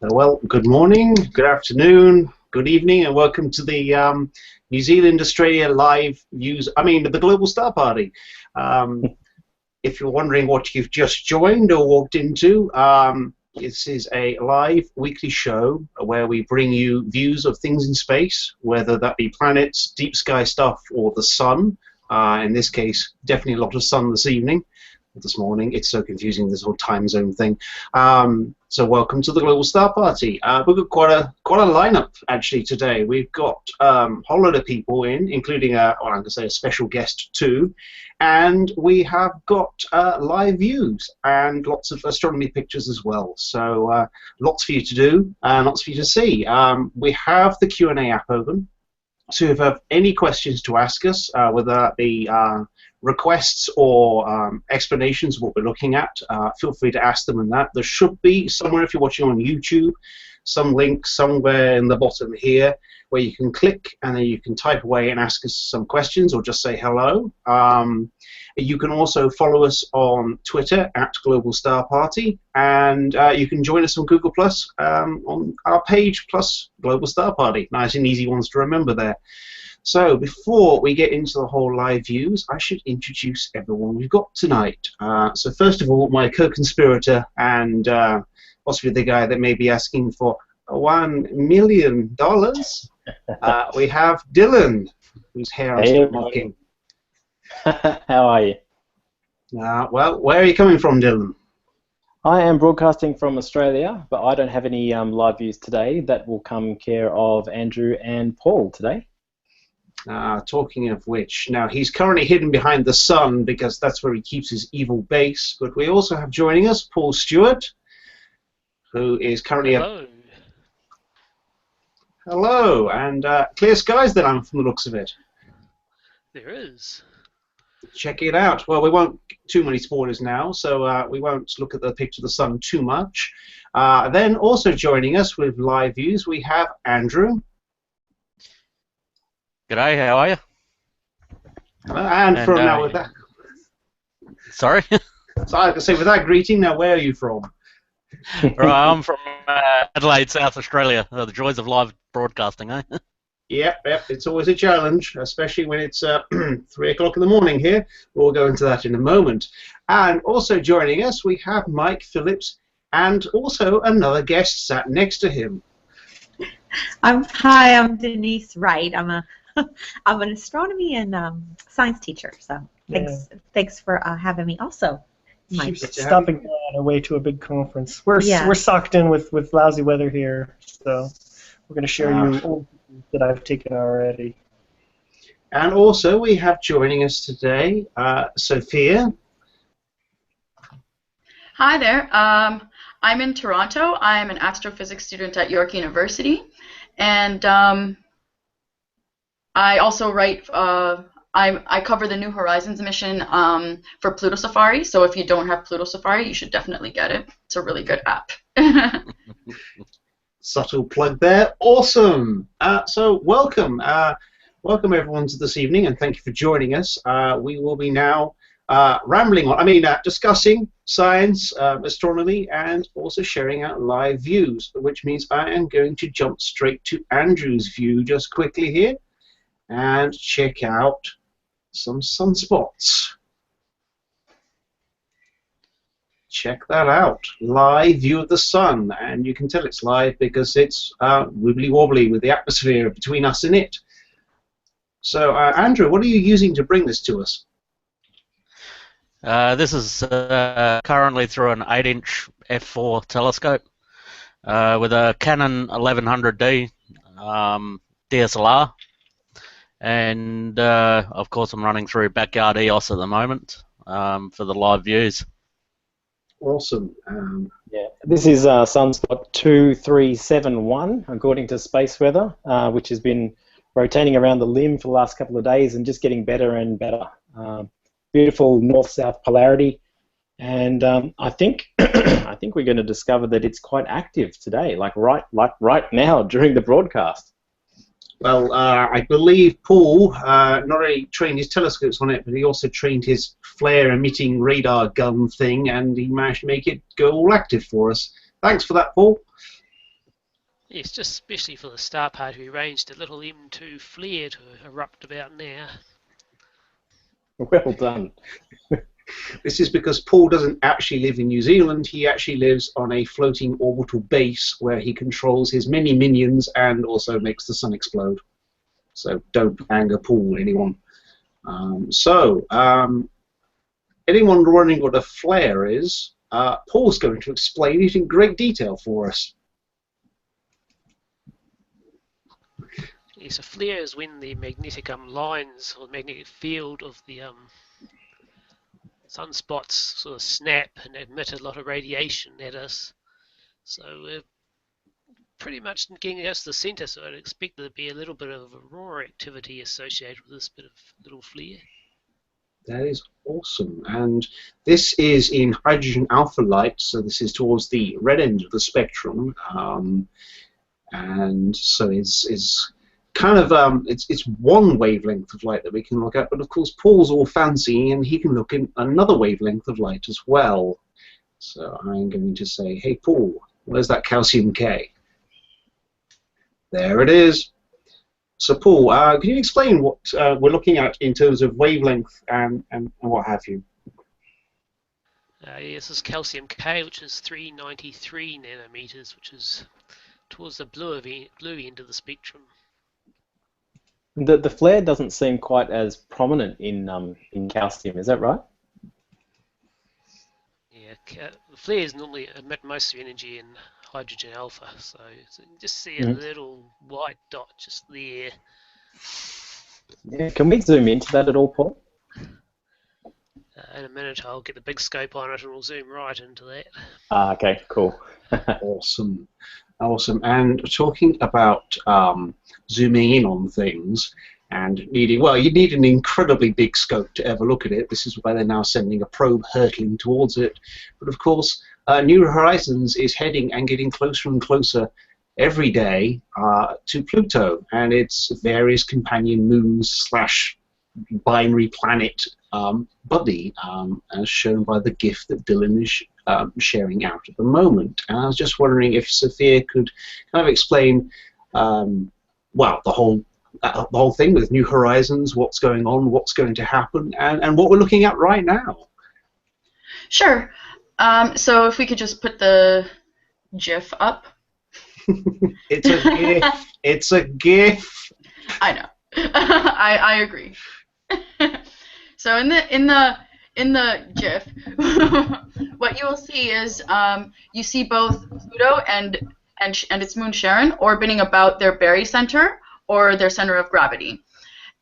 Well, good morning, good afternoon, good evening, and welcome to the New Zealand Australia live views. The Global Star Party. If you're wondering what you've just joined or walked into, this is a live weekly show where we bring you views of things in space, whether that be planets, deep sky stuff, or the sun. In this case, definitely a lot of sun this morning. It's so confusing, this whole time zone thing. So welcome to the Global Star Party. We've got quite a lineup actually today. We've got a whole lot of people in, including I'm going to say a special guest too, and we have got live views and lots of astronomy pictures as well. So lots for you to do and lots for you to see. We have the Q&A app open. So if you have any questions to ask us, whether that be requests or explanations of what we're looking at, feel free to ask them in that. There should be somewhere, if you're watching on YouTube, some link somewhere in the bottom here where you can click and then you can type away and ask us some questions or just say hello. You can also follow us on Twitter at Global Star Party, and you can join us on Google Plus on our page plus Global Star Party. Nice and easy ones to remember there. So before we get into the whole live views, I should introduce everyone we've got tonight. So first of all, my co-conspirator and possibly the guy that may be asking for $1 million. We have Dylan, whose hair I'm still mocking. How are you? Well, where are you coming from, Dylan? I am broadcasting from Australia, but I don't have any live views today. That will come care of Andrew and Paul today. Talking of which, now he's currently hidden behind the sun because that's where he keeps his evil base. But we also have joining us Paul Stewart, who is currently Hello, and clear skies then, from the looks of it. There is. Check it out. Well, we won't too many spoilers now, so we won't look at the picture of the sun too much. Then also joining us with live views, we have Andrew. G'day, how are you? And from now with that. Sorry? So I can say with that greeting, now where are you from? Right, I'm from Adelaide, South Australia. The joys of live broadcasting, eh? Yep, it's always a challenge, especially when it's 3 o'clock in the morning here. We'll go into that in a moment. And also joining us, we have Mike Phillips and also another guest sat next to him. Hi, I'm Denise Wright. I'm an astronomy and science teacher. So thanks for having me. Also, Mike. Keeps stopping on our way to a big conference. We're socked in with lousy weather here, so we're going to share you old pictures that I've taken already. And also we have joining us today, Sophia. Hi there. I'm in Toronto. I'm an astrophysics student at York University, and I also write I cover the New Horizons mission for Pluto Safari. So if you don't have Pluto Safari, you should definitely get it. It's a really good app. Subtle plug there. Awesome. So welcome. Welcome everyone to this evening, and thank you for joining us. We will be now rambling on, discussing science, astronomy, and also sharing out live views, which means I am going to jump straight to Andrew's view just quickly here and check out some sunspots. Check that out. Live view of the sun, and you can tell it's live because it's wibbly wobbly with the atmosphere between us and it. So, Andrew, what are you using to bring this to us? This is currently through an 8-inch f4 telescope with a Canon 1100D DSLR, and of course I'm running through backyard EOS at the moment for the live views. Awesome. Yeah, this is sunspot 2371 according to Space Weather, which has been rotating around the limb for the last couple of days and just getting better and better. Beautiful north-south polarity, and I think I think we're going to discover that it's quite active today, like right now during the broadcast. Well, I believe Paul not only trained his telescopes on it, but he also trained his flare-emitting radar gun thing, and he managed to make it go all active for us. Thanks for that, Paul. Yes, just especially for the star party, we arranged a little M2 flare to erupt about now. Well done. This is because Paul doesn't actually live in New Zealand. He actually lives on a floating orbital base where he controls his many minions and also makes the sun explode. So don't anger Paul, anyone. Anyone wondering what a flare is, Paul's going to explain it in great detail for us. Yes, a flare is when the magnetic lines or magnetic field of the sunspots sort of snap and emit a lot of radiation at us. So we're pretty much getting us to the centre, so I'd expect there to be a little bit of aurora activity associated with this bit of little flare. That is awesome. And this is in hydrogen alpha light, so this is towards the red end of the spectrum. And so it's kind of it's one wavelength of light that we can look at, but of course Paul's all fancy and he can look in another wavelength of light as well. So I'm going to say, hey Paul, where's that calcium K? There it is. So Paul, can you explain what we're looking at in terms of wavelength and what have you? Yes, this is calcium K, which is 393 nanometers, which is towards the blue end of the spectrum. The flare doesn't seem quite as prominent in calcium, is that right? Yeah, the flares normally emit most of the energy in hydrogen alpha, so you can just see a little white dot just there. Yeah, can we zoom into that at all, Paul? In a minute I'll get the big scope on it and we'll zoom right into that. Okay, cool. Awesome. Awesome. And talking about zooming in on things and needing, well, you need an incredibly big scope to ever look at it. This is why they're now sending a probe hurtling towards it. But of course, New Horizons is heading and getting closer and closer every day to Pluto and its various companion moons / binary planet buddy, as shown by the GIF that Dylan is sharing out at the moment. And I was just wondering if Sophia could kind of explain, well, the whole thing with New Horizons, what's going on, what's going to happen, and what we're looking at right now. Sure. So if we could just put the GIF up. It's a GIF. It's a GIF. I know. I agree. So in the GIF, what you will see is you see both Pluto and its moon Charon orbiting about their barycenter or their center of gravity,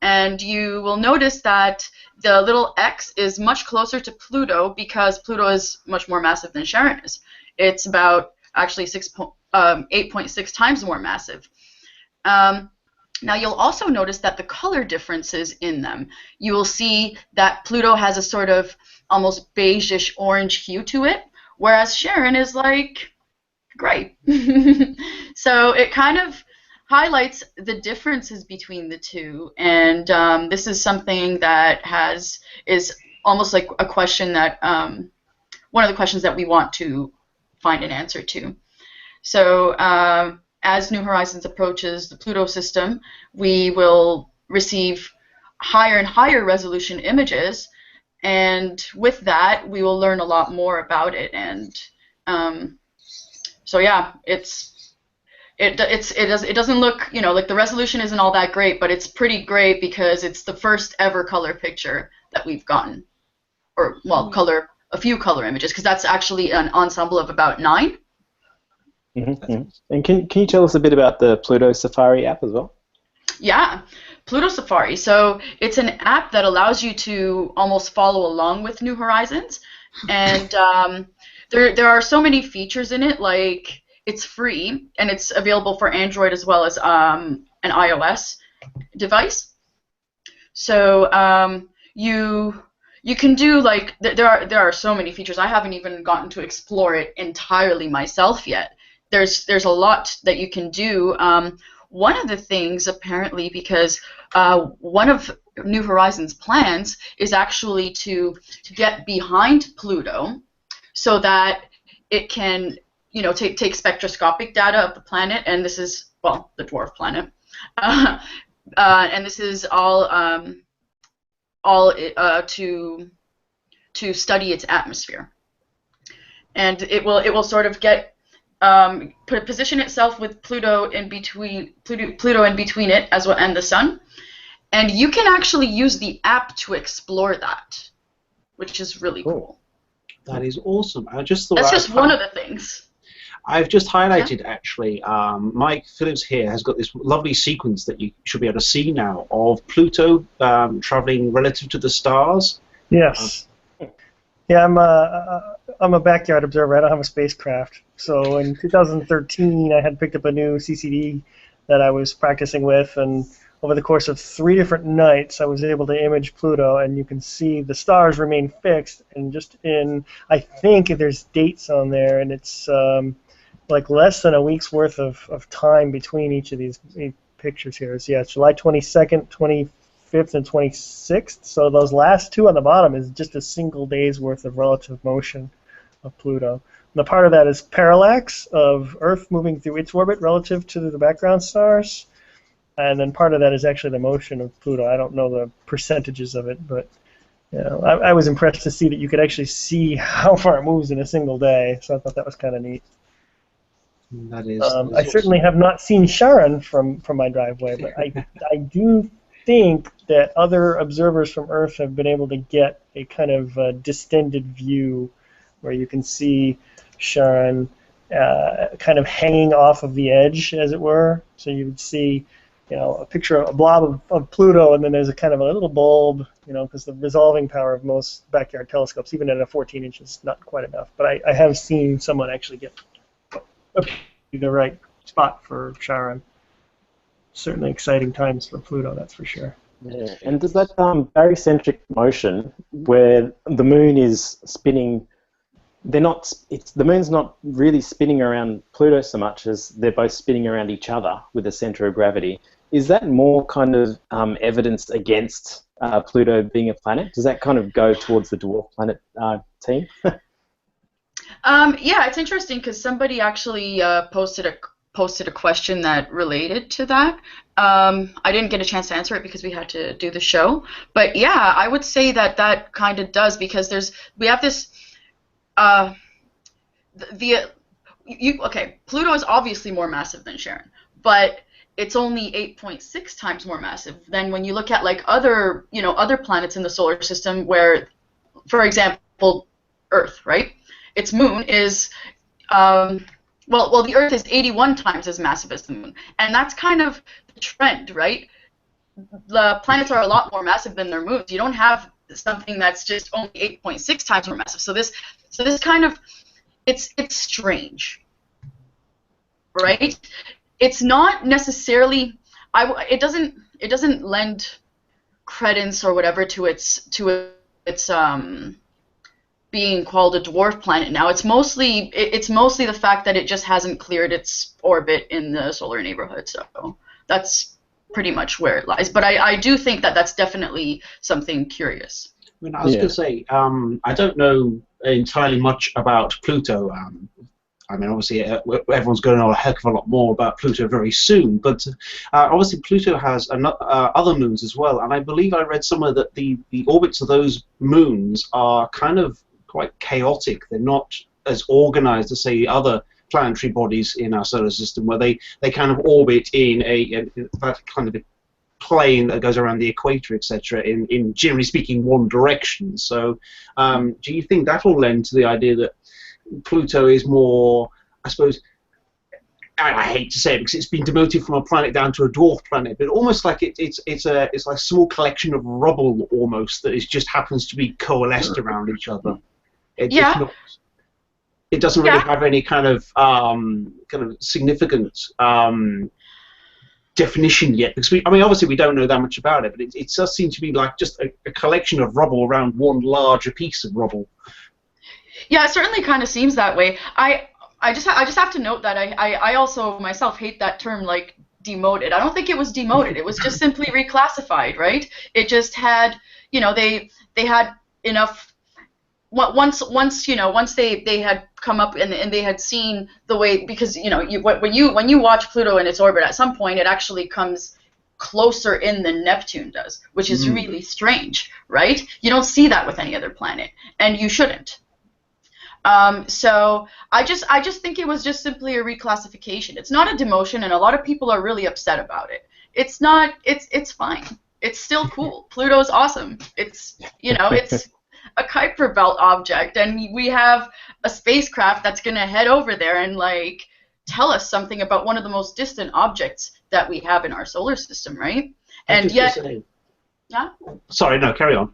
and you will notice that the little X is much closer to Pluto because Pluto is much more massive than Charon is. It's about actually 8.6 times more massive. Now you'll also notice that the color differences in them. You will see that Pluto has a sort of almost beigeish orange hue to it, whereas Charon is like gray. So it kind of highlights the differences between the two, and this is something that is almost like a question that one of the questions that we want to find an answer to. So as New Horizons approaches the Pluto system, we will receive higher and higher resolution images, and with that, we will learn a lot more about it. And so yeah, it doesn't look, you know, like the resolution isn't all that great, but it's pretty great because it's the first ever color picture that we've gotten, or well, a few color images, because that's actually an ensemble of about 9. Mm-hmm. And can you tell us a bit about the Pluto Safari app as well? Yeah, Pluto Safari. So it's an app that allows you to almost follow along with New Horizons, and there are so many features in it. Like, it's free and it's available for Android as well as an iOS device. So you can do, like, there are so many features. I haven't even gotten to explore it entirely myself yet. There's a lot that you can do. One of the things, apparently, because one of New Horizons' plans is actually to get behind Pluto so that it can, you know, take spectroscopic data of the planet, and this is, well, the dwarf planet, and this is all to study its atmosphere, and it will sort of get position itself with Pluto in between it as well, and the Sun, and you can actually use the app to explore that, which is really cool. That is awesome. I just thought that's just one of the things. I've just highlighted, actually, Mike Phillips here has got this lovely sequence that you should be able to see now of Pluto traveling relative to the stars. Yes. Yeah, I'm a backyard observer. I don't have a spacecraft. So in 2013, I had picked up a new CCD that I was practicing with, and over the course of 3 different nights, I was able to image Pluto, and you can see the stars remain fixed. And just I think there's dates on there, and it's like less than a week's worth of time between each of these pictures here. So yeah, it's July 22nd, 25th, and 26th. So those last 2 on the bottom is just a single day's worth of relative motion of Pluto. And the part of that is parallax of Earth moving through its orbit relative to the background stars. And then part of that is actually the motion of Pluto. I don't know the percentages of it, but you know, I was impressed to see that you could actually see how far it moves in a single day. So I thought that was kind of neat. That is. I certainly have not seen Charon from my driveway, but I do think that other observers from Earth have been able to get a kind of distended view where you can see Charon kind of hanging off of the edge, as it were. So you would see, you know, a picture of a blob of Pluto, and then there's a kind of a little bulb, you know, because the resolving power of most backyard telescopes, even at a 14 inches, is not quite enough. But I have seen someone actually get the right spot for Charon. Certainly exciting times for Pluto, that's for sure. Yeah. And does that barycentric motion, where the moon is spinning, the moon's not really spinning around Pluto so much as they're both spinning around each other with the center of gravity. Is that more kind of evidence against Pluto being a planet? Does that kind of go towards the dwarf planet team? Yeah, it's interesting because somebody actually posted a question that related to that. I didn't get a chance to answer it because we had to do the show. But yeah, I would say that kind of does, because we have this okay, Pluto is obviously more massive than Charon, but it's only 8.6 times more massive than when you look at like other planets in the solar system, where, for example, Earth, right? Its moon is the Earth is 81 times as massive as the moon, and that's kind of the trend, right? The planets are a lot more massive than their moons. You don't have something that's just only 8.6 times more massive. So this kind of, it's strange, right? It's not necessarily it doesn't lend credence or whatever to its being called a dwarf planet now. It's mostly the fact that it just hasn't cleared its orbit in the solar neighborhood. So that's pretty much where it lies. But I do think that that's definitely something curious. I mean, I was going to say, I don't know entirely much about Pluto. I mean, obviously, everyone's going to know a heck of a lot more about Pluto very soon. But obviously, Pluto has other moons as well. And I believe I read somewhere that the orbits of those moons are kind of quite chaotic. They're not as organized as, say, other planetary bodies in our solar system, where they kind of orbit in that kind of a plane that goes around the equator, etc., in generally speaking, one direction. So do you think that will lend to the idea that Pluto is more, I suppose, I hate to say it because it's been demoted from a planet down to a dwarf planet, but almost like it's like a small collection of rubble almost that just happens to be coalesced around each other. It doesn't really have any kind of significant definition yet, because obviously we don't know that much about it, but it does seem to be like just a collection of rubble around one larger piece of rubble. Yeah, it certainly kind of seems that way. I just have to note that I also myself hate that term, like demoted. I don't think it was demoted. It was just simply reclassified, right? It just had, they had enough. Once they had come up and they had seen the way, because when you watch Pluto in its orbit, at some point it actually comes closer in than Neptune does, which is really strange, right? You don't see that with any other planet, and you shouldn't. So I just think it was just simply a reclassification. It's not a demotion, and a lot of people are really upset about it. It's not. It's fine. It's still cool. Pluto's awesome. It's it's a Kuiper belt object, and we have a spacecraft that's going to head over there and like tell us something about one of the most distant objects that we have in our solar system, right? And yet, yeah. Sorry, no, carry on.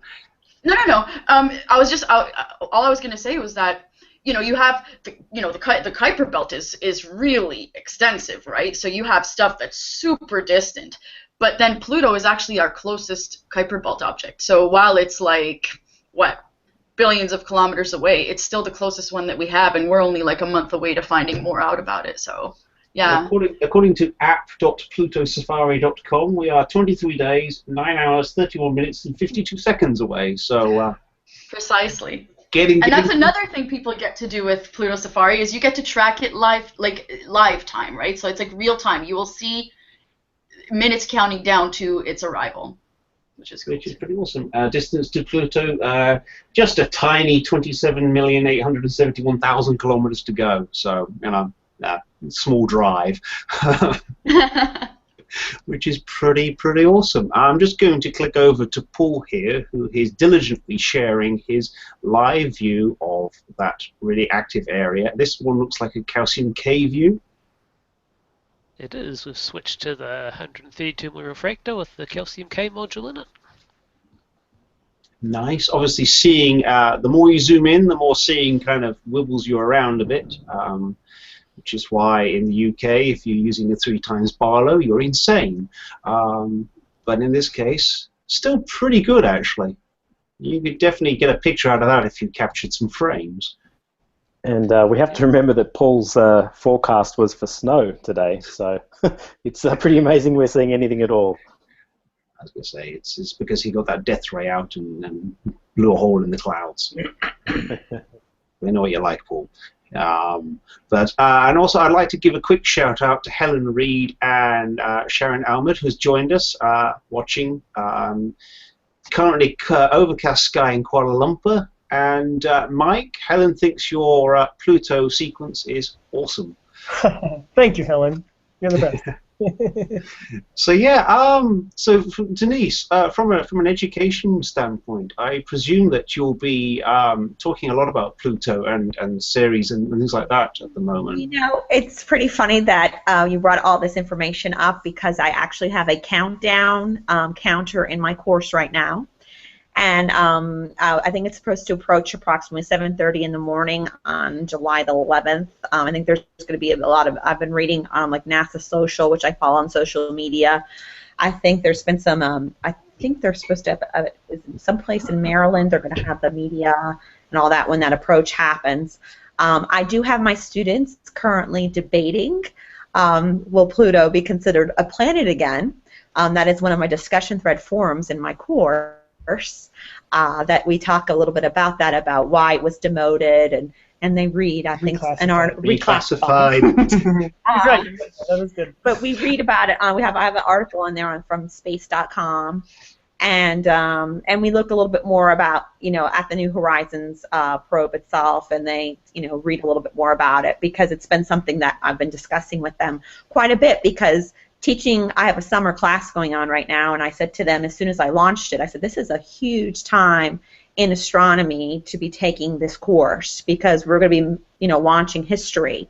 No. All I was going to say was that you have the Kuiper belt is really extensive, right? So you have stuff that's super distant, but then Pluto is actually our closest Kuiper belt object. So while it's like billions of kilometers away, it's still the closest one that we have, and we're only like a month away to finding more out about it. So yeah. According to app.plutosafari.com, we are 23 days, 9 hours, 31 minutes, and 52 seconds away. So precisely. And that's another thing people get to do with Pluto Safari is you get to track it live time, right? So it's like real time. You will see minutes counting down to its arrival, which is cool. Which is pretty awesome. Distance to Pluto, just a tiny 27,871,000 kilometers to go. So small drive. Which is pretty awesome. I'm just going to click over to Paul here, who is diligently sharing his live view of that really active area. This one looks like a calcium K view. It is. We've switched to the 132 mm refractor with the calcium K module in it. Nice. Obviously, seeing the more you zoom in, the more seeing kind of wibbles you around a bit. Which is why in the UK, if you're using a 3x Barlow, you're insane. But in this case, still pretty good, actually. You could definitely get a picture out of that if you captured some frames. And we have to remember that Paul's forecast was for snow today, so it's pretty amazing we're seeing anything at all. I was going to say, it's because he got that death ray out and blew a hole in the clouds. We know what you like, Paul. And also I'd like to give a quick shout out to Helen Reed and Sharon Almond, who's joined us watching. Currently overcast sky in Kuala Lumpur, and Mike, Helen thinks your Pluto sequence is awesome. Thank you, Helen. You're the best. So yeah, so Denise, from an education standpoint, I presume that you'll be talking a lot about Pluto and Ceres and things like that at the moment. It's pretty funny that you brought all this information up, because I actually have a countdown counter in my course right now. And I think it's supposed to approach approximately 7:30 in the morning on July the 11th. I think there's going to be a lot of, I've been reading like NASA Social, which I follow on social media. I think there's been some, I think they're supposed to have, someplace in Maryland, they're going to have the media and all that when that approach happens. I do have my students currently debating, will Pluto be considered a planet again? That is one of my discussion thread forums in my course, that we talk a little bit about that, about why it was demoted, and they read, I think, an article. Reclassified. Right. That was good. But we read about it. I have an article in there from space.com. And we looked a little bit more about, at the New Horizons probe itself, and they, read a little bit more about it, because it's been something that I've been discussing with them quite a bit, because teaching, I have a summer class going on right now, and I said to them as soon as I launched it, I said, this is a huge time in astronomy to be taking this course, because we're going to be, launching history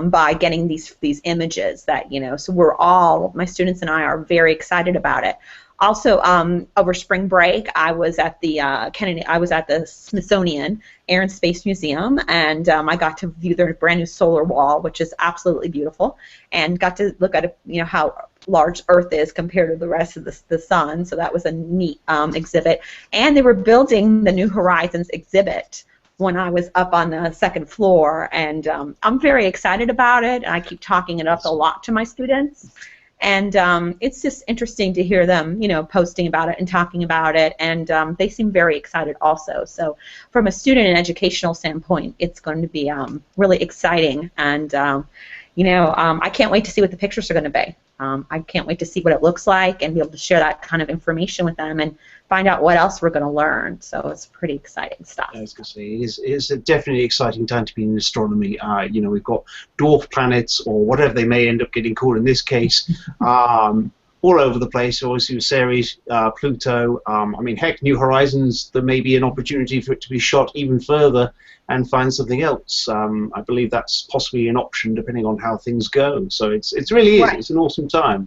by getting these images that, so we're all, my students and I are very excited about it. Also, over spring break, I was at the Smithsonian Air and Space Museum, and I got to view their brand new solar wall, which is absolutely beautiful, and got to look at how large Earth is compared to the rest of the sun. So that was a neat exhibit. And they were building the New Horizons exhibit when I was up on the second floor, and I'm very excited about it. I keep talking it up a lot to my students. And it's just interesting to hear them, posting about it and talking about it, and they seem very excited also. So from a student and educational standpoint, it's going to be really exciting, and I can't wait to see what the pictures are going to be. I can't wait to see what it looks like and be able to share that kind of information with them and find out what else we're going to learn. So it's pretty exciting stuff. I was going to say, it's a definitely exciting time to be in astronomy. We've got dwarf planets, or whatever they may end up getting called in this case, all over the place. Obviously, Ceres, Pluto. Heck, New Horizons, there may be an opportunity for it to be shot even further and find something else. I believe that's possibly an option depending on how things go. So it really is. Right. It's an awesome time.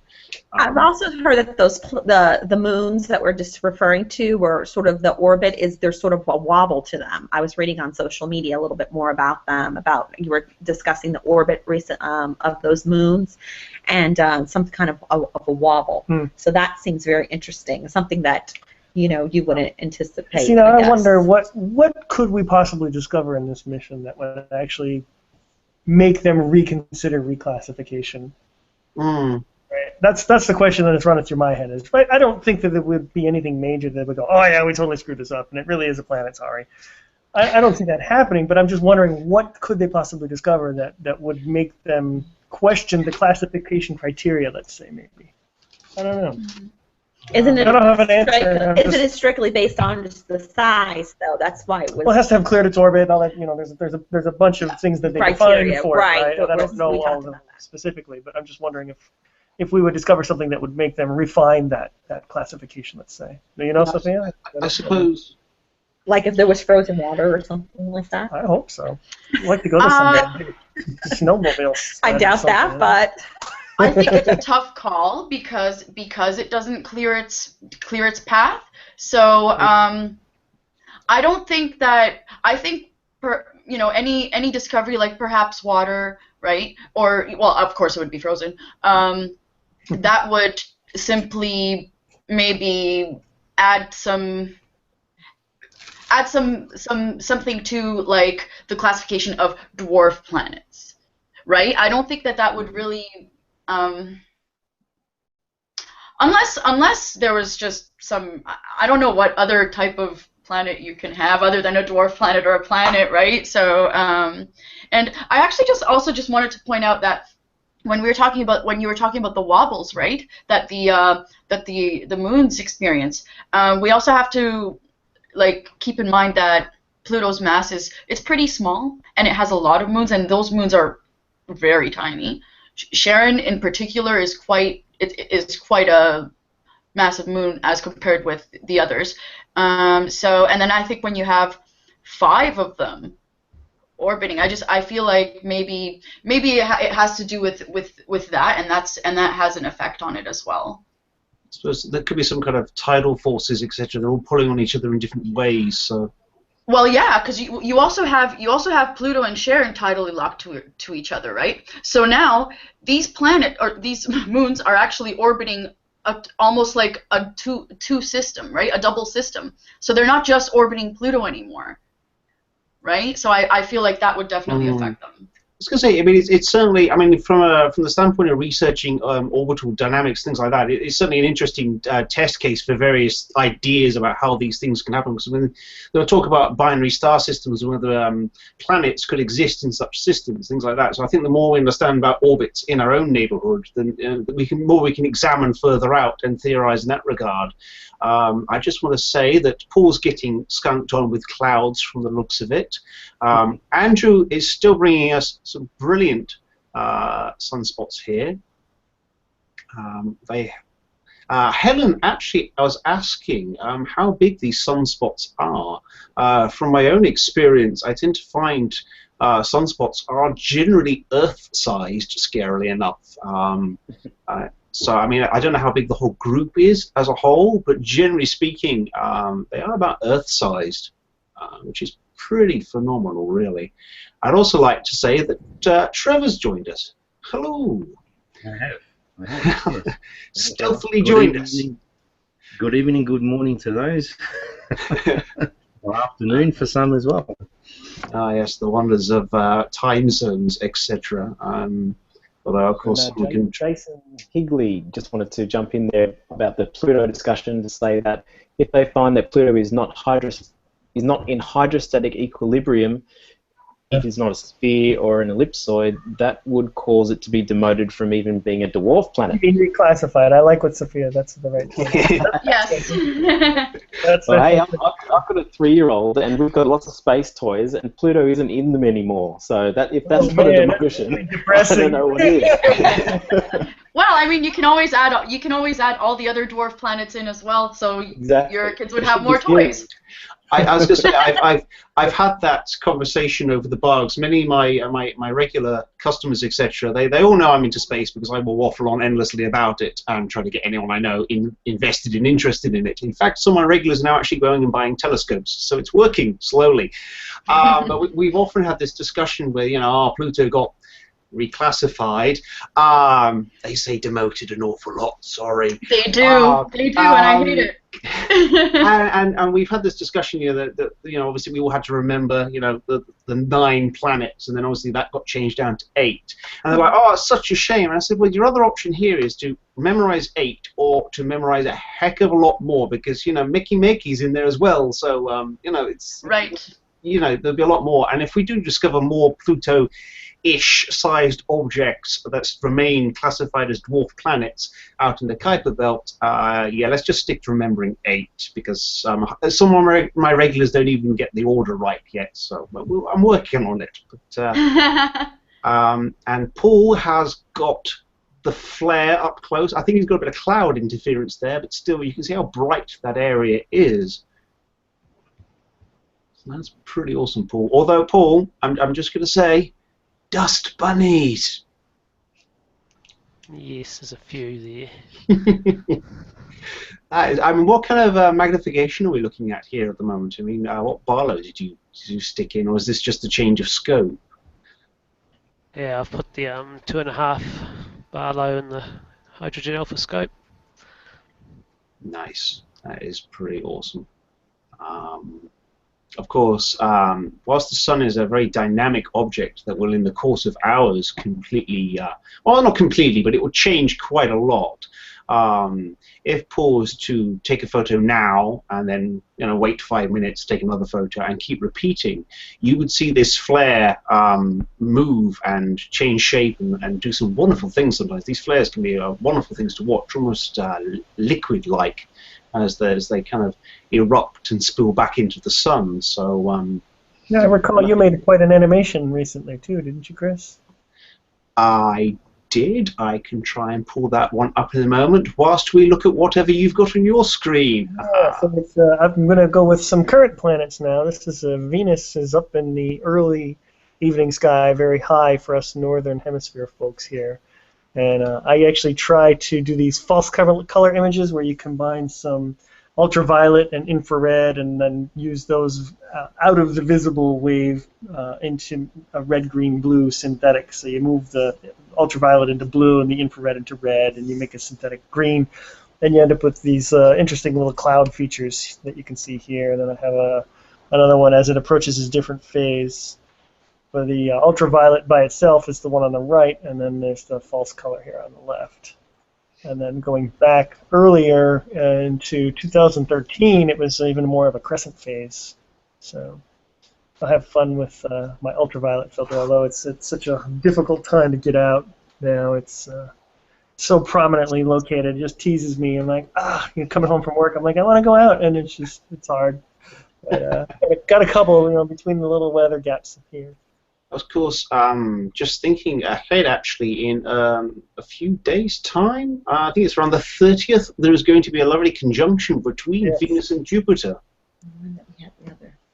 I've also heard that the moons that we're just referring to were sort of, the orbit is, there's sort of a wobble to them. I was reading on social media a little bit more about them, you were discussing the orbit recent of those moons, and some kind of a wobble. So that seems very interesting, something that you wouldn't anticipate. I wonder what could we possibly discover in this mission that would actually make them reconsider reclassification. Right. That's the question that is running through my head. I don't think that there would be anything major that would go, oh yeah, we totally screwed this up, and it really is a planet. Sorry. I don't see that happening, but I'm just wondering what could they possibly discover that would make them question the classification criteria. Let's say maybe. I don't know. Isn't it? I don't have an answer. Isn't it strictly based on just the size, though? That's why it was. Well, it has to have cleared its orbit. All that, there's a bunch of things that they define for it, right? And I don't know all of them specifically, but I'm just wondering if we would discover something that would make them refine that classification. Let's say. Do you know something? I suppose. Like if there was frozen water or something like that. I hope so. I'd like to go to some snowmobile. I doubt that, but. I think it's a tough call because it doesn't clear its path. So I don't think that, I think any discovery, like perhaps water, right? Or, well, of course it would be frozen. That would simply maybe add something to, like, the classification of dwarf planets, right? I don't think that would really, unless there was just some, I don't know what other type of planet you can have other than a dwarf planet or a planet, right? So, and I actually just wanted to point out that when you were talking about the wobbles, right? That the moons experience. We also have to, like, keep in mind that Pluto's mass it's pretty small, and it has a lot of moons, and those moons are very tiny. Charon, in particular, is quite a massive moon as compared with the others. And then I think when you have 5 of them orbiting, I feel like maybe it has to do with that, and that has an effect on it as well. suppose there could be some kind of tidal forces, etc. They're all pulling on each other in different ways. So. Well, yeah, because you also have Pluto and Charon tidally locked to each other, right? So now these moons are actually orbiting almost like a two system, right? A double system. So they're not just orbiting Pluto anymore, right? So I feel like that would definitely affect them. I was going to say, I mean, it's certainly, I mean, from the standpoint of researching orbital dynamics, things like that, it's certainly an interesting test case for various ideas about how these things can happen. Because when they were talk about binary star systems and whether planets could exist in such systems, things like that. So I think the more we understand about orbits in our own neighborhood, then we can examine further out and theorize in that regard. I just want to say that Paul's getting skunked on with clouds from the looks of it. Andrew is still bringing us some brilliant sunspots here. Helen, actually, I was asking how big these sunspots are. From my own experience, I tend to find sunspots are generally Earth-sized, scarily enough. So, I mean, I don't know how big the whole group is as a whole, but generally speaking, they are about Earth-sized, which is pretty phenomenal, really. I'd also like to say that Trevor's joined us. Hello. I have. Yes. Stealthily joined us. Good evening, good morning to those. Or afternoon for some as well. Ah, yes, the wonders of time zones, etc. Although, of course, we can. Jason Higley just wanted to jump in there about the Pluto discussion to say that if they find that Pluto is not in hydrostatic equilibrium, it is not a sphere or an ellipsoid, that would cause it to be demoted from even being a dwarf planet. Being reclassified. I like what Sophia. That's the right thing. Yes. Well, hey, I've got a 3-year-old, and we've got lots of space toys, and Pluto isn't in them anymore. So if that's not a demotion, I don't know what is. Well, I mean, you can always add all the other dwarf planets in as well, so exactly. Your kids would have more toys. I was going to say, I've had that conversation over the bugs. Many of my regular customers, etc., they all know I'm into space because I will waffle on endlessly about it and try to get anyone I know invested and interested in it. In fact, some of my regulars are now actually going and buying telescopes, so it's working slowly. But we've often had this discussion where, Pluto got reclassified. They say demoted an awful lot. Sorry. They do. And I hate it. and we've had this discussion here that obviously we all had to remember the 9 planets, and then obviously that got changed down to 8. And they're like, oh, it's such a shame. And I said, well, your other option here is to memorize 8 or to memorize a heck of a lot more, because Mickey's in there as well. So it's right. There'll be a lot more. And if we do discover more Pluto-ish sized objects that remain classified as dwarf planets out in the Kuiper Belt, let's just stick to remembering 8, because some of my regulars don't even get the order right yet. So I'm working on it. But, and Paul has got the flare up close. I think he's got a bit of cloud interference there, but still you can see how bright that area is. That's pretty awesome, Paul. Although, Paul, I'm just going to say, dust bunnies. Yes, there's a few there. I mean, what kind of magnification are we looking at here at the moment? I mean, what Barlow did you stick in, or is this just a change of scope? Yeah, I've put the 2.5 Barlow in the hydrogen alpha scope. Nice. That is pretty awesome. Of course, whilst the Sun is a very dynamic object that will, in the course of hours, completely, well, not completely, but it will change quite a lot. If Paul was to take a photo now and then wait 5 minutes, take another photo, and keep repeating, you would see this flare move and change shape and do some wonderful things sometimes. These flares can be wonderful things to watch, almost liquid-like, as they kind of erupt and spill back into the Sun. So yeah, I recall you made quite an animation recently too, didn't you, Chris? I did. I can try and pull that one up in a moment whilst we look at whatever you've got on your screen. Yeah, so it's, I'm going to go with some current planets now. This is Venus is up in the early evening sky, very high for us northern hemisphere folks here. And I actually try to do these false color images where you combine some ultraviolet and infrared and then use those out of the visible wave into a red, green, blue synthetic. So you move the ultraviolet into blue and the infrared into red, and you make a synthetic green. And you end up with these interesting little cloud features that you can see here. And then I have another one as it approaches a different phase. But the ultraviolet by itself is the one on the right, and then there's the false color here on the left. And then going back earlier into 2013, it was even more of a crescent phase. So I have fun with my ultraviolet filter, although it's such a difficult time to get out now. It's so prominently located, it just teases me. I'm like, coming home from work, I'm like, I want to go out, and it's hard. But I got a couple, between the little weather gaps here. Of course, just thinking ahead, actually, in a few days' time, I think it's around the 30th, there is going to be a lovely conjunction between Venus and Jupiter.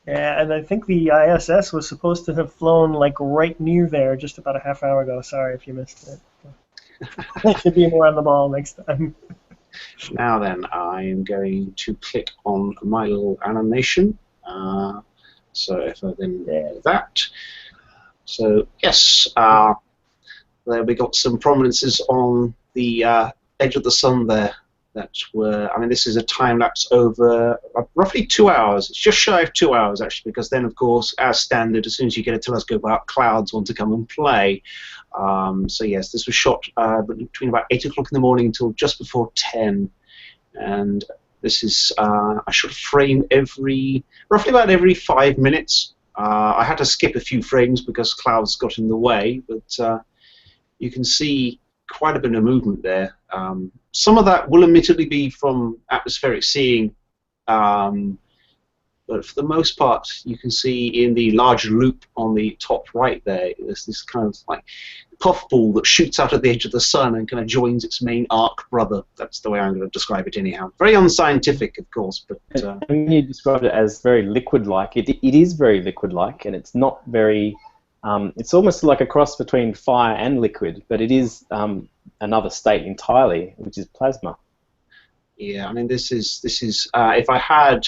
Yeah, and I think the ISS was supposed to have flown like right near there just about a half hour ago. Sorry if you missed it. I should be more on the ball next time. Now then, I am going to click on my little animation. So if I then do that. So yes, there we got some prominences on the edge of the sun there. That were, this is a time lapse over roughly 2 hours. It's just shy of 2 hours actually, because then of course, as standard, as soon as you get a telescope out, clouds want to come and play. So yes, this was shot between about 8 o'clock in the morning until just before 10, and this is I shot a frame roughly about every 5 minutes. I had to skip a few frames because clouds got in the way, but you can see quite a bit of movement there. Some of that will admittedly be from atmospheric seeing, but for the most part, you can see in the large loop on the top right there, there's this kind of like puffball that shoots out at the edge of the sun and kind of joins its main arc brother. That's the way I'm going to describe it anyhow. Very unscientific, of course, but... And you described it as very liquid-like. It is very liquid-like, and it's not very... it's almost like a cross between fire and liquid, but it is another state entirely, which is plasma. Yeah, this is if I had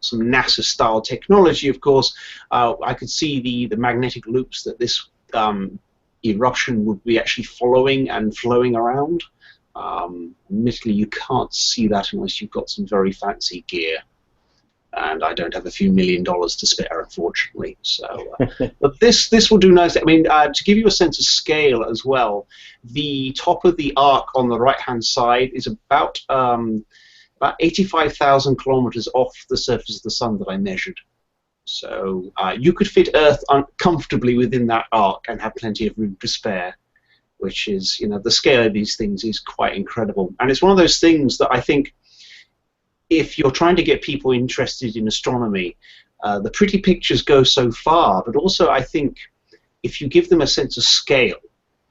some NASA-style technology, of course, I could see the magnetic loops that this eruption would be actually following and flowing around. Admittedly, you can't see that unless you've got some very fancy gear. And I don't have a few $1 million to spare, unfortunately. So, but this will do nicely. To give you a sense of scale as well, the top of the arc on the right-hand side is about 85,000 kilometers off the surface of the sun that I measured. So you could fit Earth comfortably within that arc and have plenty of room to spare, which is, the scale of these things is quite incredible. And it's one of those things that I think, if you're trying to get people interested in astronomy, the pretty pictures go so far, but also I think if you give them a sense of scale,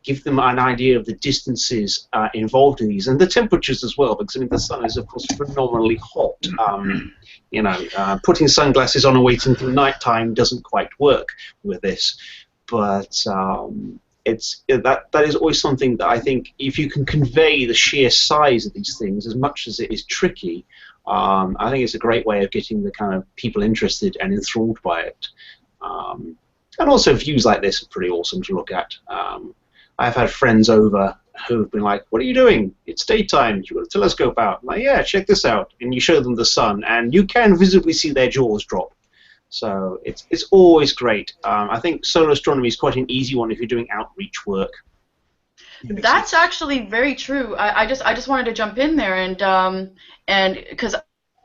give them an idea of the distances involved in these, and the temperatures as well, because the sun is of course phenomenally hot. Putting sunglasses on and waiting until night time doesn't quite work with this, but that is always something that I think, if you can convey the sheer size of these things, as much as it is tricky, I think it's a great way of getting the kind of people interested and enthralled by it. And also views like this are pretty awesome to look at. I've had friends over who've been like, "What are you doing? It's daytime. You've got a telescope out." I'm like, "Yeah, check this out." And you show them the sun, and you can visibly see their jaws drop. So it's always great. I think solar astronomy is quite an easy one if you're doing outreach work. That's actually very true. I just wanted to jump in there and because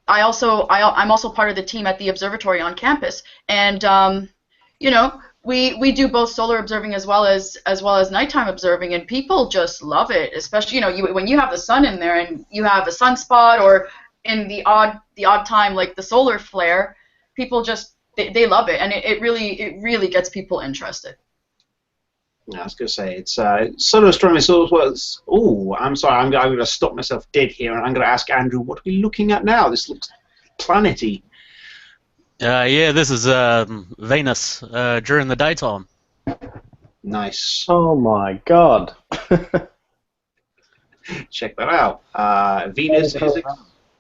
I'm also part of the team at the observatory on campus, and we do both solar observing as well as nighttime observing, and people just love it. Especially when you have the sun in there and you have a sunspot, or in the odd time like the solar flare, people just they love it, and it really gets people interested. I was going to say, it's solar astronomy sort of was. Oh, I'm sorry, I'm going to stop myself dead here, and I'm going to ask Andrew, what are we looking at now? This looks planety. Yeah, this is Venus during the daytime. Nice. Oh my God. check that out. Venus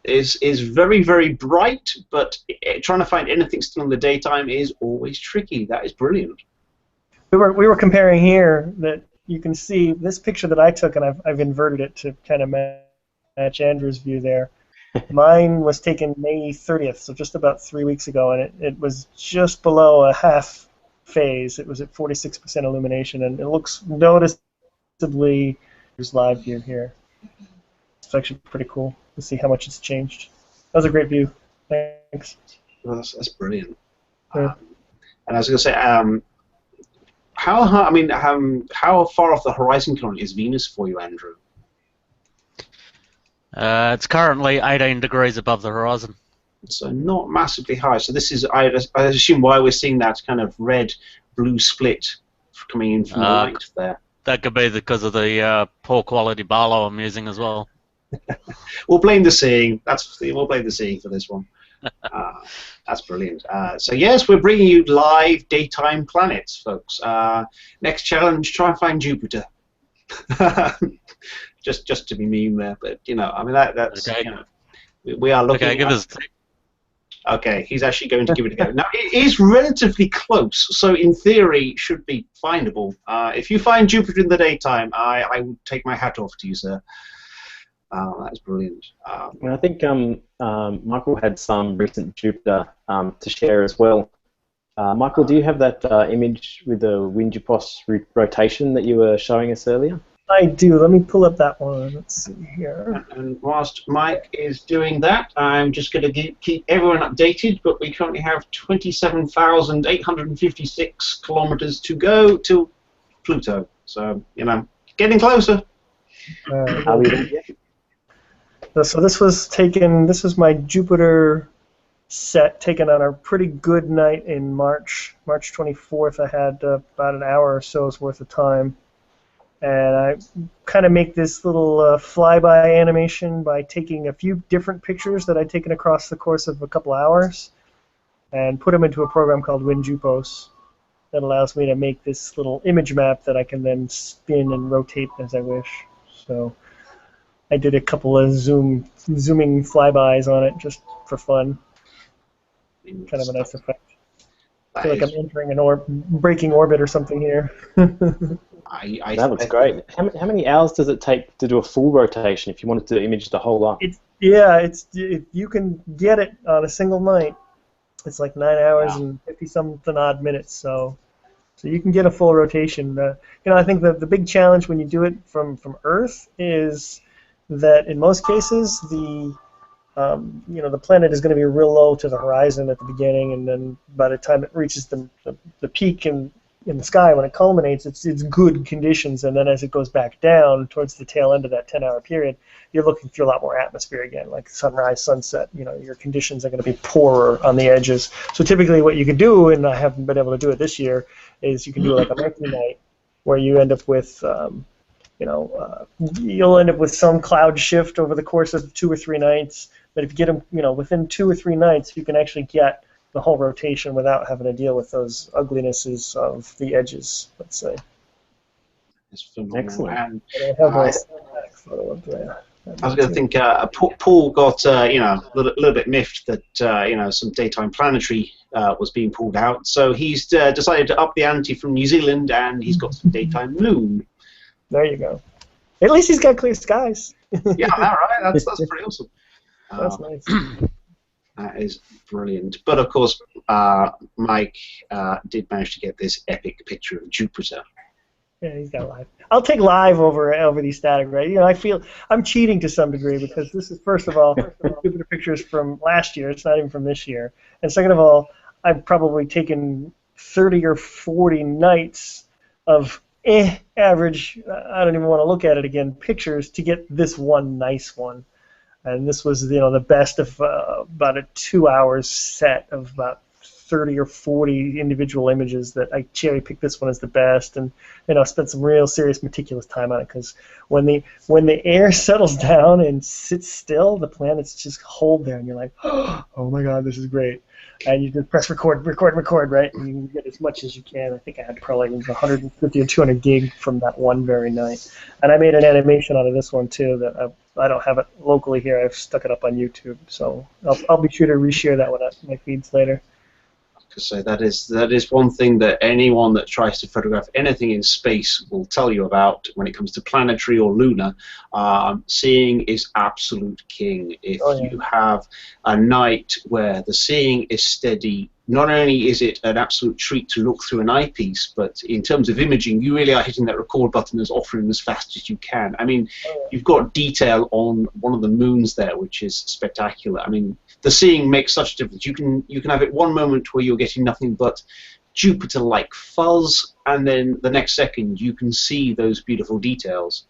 is very, very bright, but trying to find anything still in the daytime is always tricky. That is brilliant. We were comparing here that you can see this picture that I took, and I've inverted it to kind of match Andrew's view there. Mine was taken May 30th, so just about 3 weeks ago, and it was just below a half phase. It was at 46% illumination, and it looks noticeably. There's live view here. It's actually pretty cool to see how much it's changed. That was a great view. Thanks. Well, that's brilliant. Yeah. And I was going to say, how far off the horizon currently is Venus for you, Andrew? It's currently 18 degrees above the horizon. So not massively high. So this is, I assume, why we're seeing that kind of red-blue split coming in from the light there. That could be because of the poor quality Barlow I'm using as well. We'll blame the seeing. We'll blame the seeing for this one. That's brilliant. So yes, we're bringing you live daytime planets, folks. Next challenge: try and find Jupiter. just to be mean there, but I mean that's okay. We are looking. Okay, give us. Okay, he's actually going to give it a go. Now, it is relatively close, so in theory, it should be findable. If you find Jupiter in the daytime, I would take my hat off to you, sir. That's brilliant. I think Michael had some recent Jupiter to share as well. Michael, do you have that image with the Windjupos rotation that you were showing us earlier? I do. Let me pull up that one. Let's see here. And whilst Mike is doing that, I'm just going to keep everyone updated, but we currently have 27,856 kilometers to go to Pluto. So, getting closer. Are we there yet? So this was taken. This was my Jupiter set taken on a pretty good night in March 24th. I had about an hour or so's worth of time. And I kind of make this little flyby animation by taking a few different pictures that I'd taken across the course of a couple hours and put them into a program called WinJupos that allows me to make this little image map that I can then spin and rotate as I wish. So I did a couple of zooming flybys on it just for fun. Kind of a nice effect. I feel like I'm entering an breaking orbit or something here. That looks great. How many hours does it take to do a full rotation if you wanted to image the whole lot? If you can get it on a single night, it's like 9 hours and 50-something odd minutes. So you can get a full rotation. I think the big challenge when you do it from Earth is that in most cases the planet is going to be real low to the horizon at the beginning, and then by the time it reaches the peak in the sky, when it culminates, it's good conditions, and then as it goes back down towards the tail end of that 10-hour period, you're looking through a lot more atmosphere again, like sunrise, sunset. Your conditions are going to be poorer on the edges. So typically what you can do, and I haven't been able to do it this year, is you can do like a monthly night where you end up with you'll end up with some cloud shift over the course of 2 or 3 nights. But if you get them, within 2 or 3 nights, you can actually get the whole rotation without having to deal with those uglinesses of the edges, let's say. It's phenomenal. Excellent. And, I have a photo of that. I was going to think Paul got a little bit miffed that some daytime planetary was being pulled out, so he's decided to up the ante from New Zealand, and he's got some daytime moon. There you go. At least he's got clear skies. Yeah, right. That's pretty awesome. That's nice. That is brilliant. But of course, Mike did manage to get this epic picture of Jupiter. Yeah, he's got live. I'll take live over these static, right? I feel I'm cheating to some degree because this is, first of all, Jupiter pictures from last year. It's not even from this year. And second of all, I've probably taken 30 or 40 nights of average, I don't even want to look at it again, pictures to get this one nice one. And this was, the best of about a 2 hours set of about 30 or 40 individual images that I cherry picked this one as the best, and spent some real serious meticulous time on it, because when the air settles down and sits still, the planets just hold there, and you're like, oh my God, this is great. And you just press record, right? And you can get as much as you can. I think I had probably 150 or 200 gig from that one very night. And I made an animation out of this one too that I don't have it locally here. I've stuck it up on YouTube, so I'll be sure to reshare that one at my feeds later. So that is one thing that anyone that tries to photograph anything in space will tell you about when it comes to planetary or lunar. Seeing is absolute king. If you have a night where the seeing is steady, not only is it an absolute treat to look through an eyepiece, but in terms of imaging, you really are hitting that record button as often as fast as you can. I mean, you've got detail on one of the moons there, which is spectacular. I mean, the seeing makes such a difference. You can have it one moment where you're getting nothing but Jupiter-like fuzz, and then the next second you can see those beautiful details.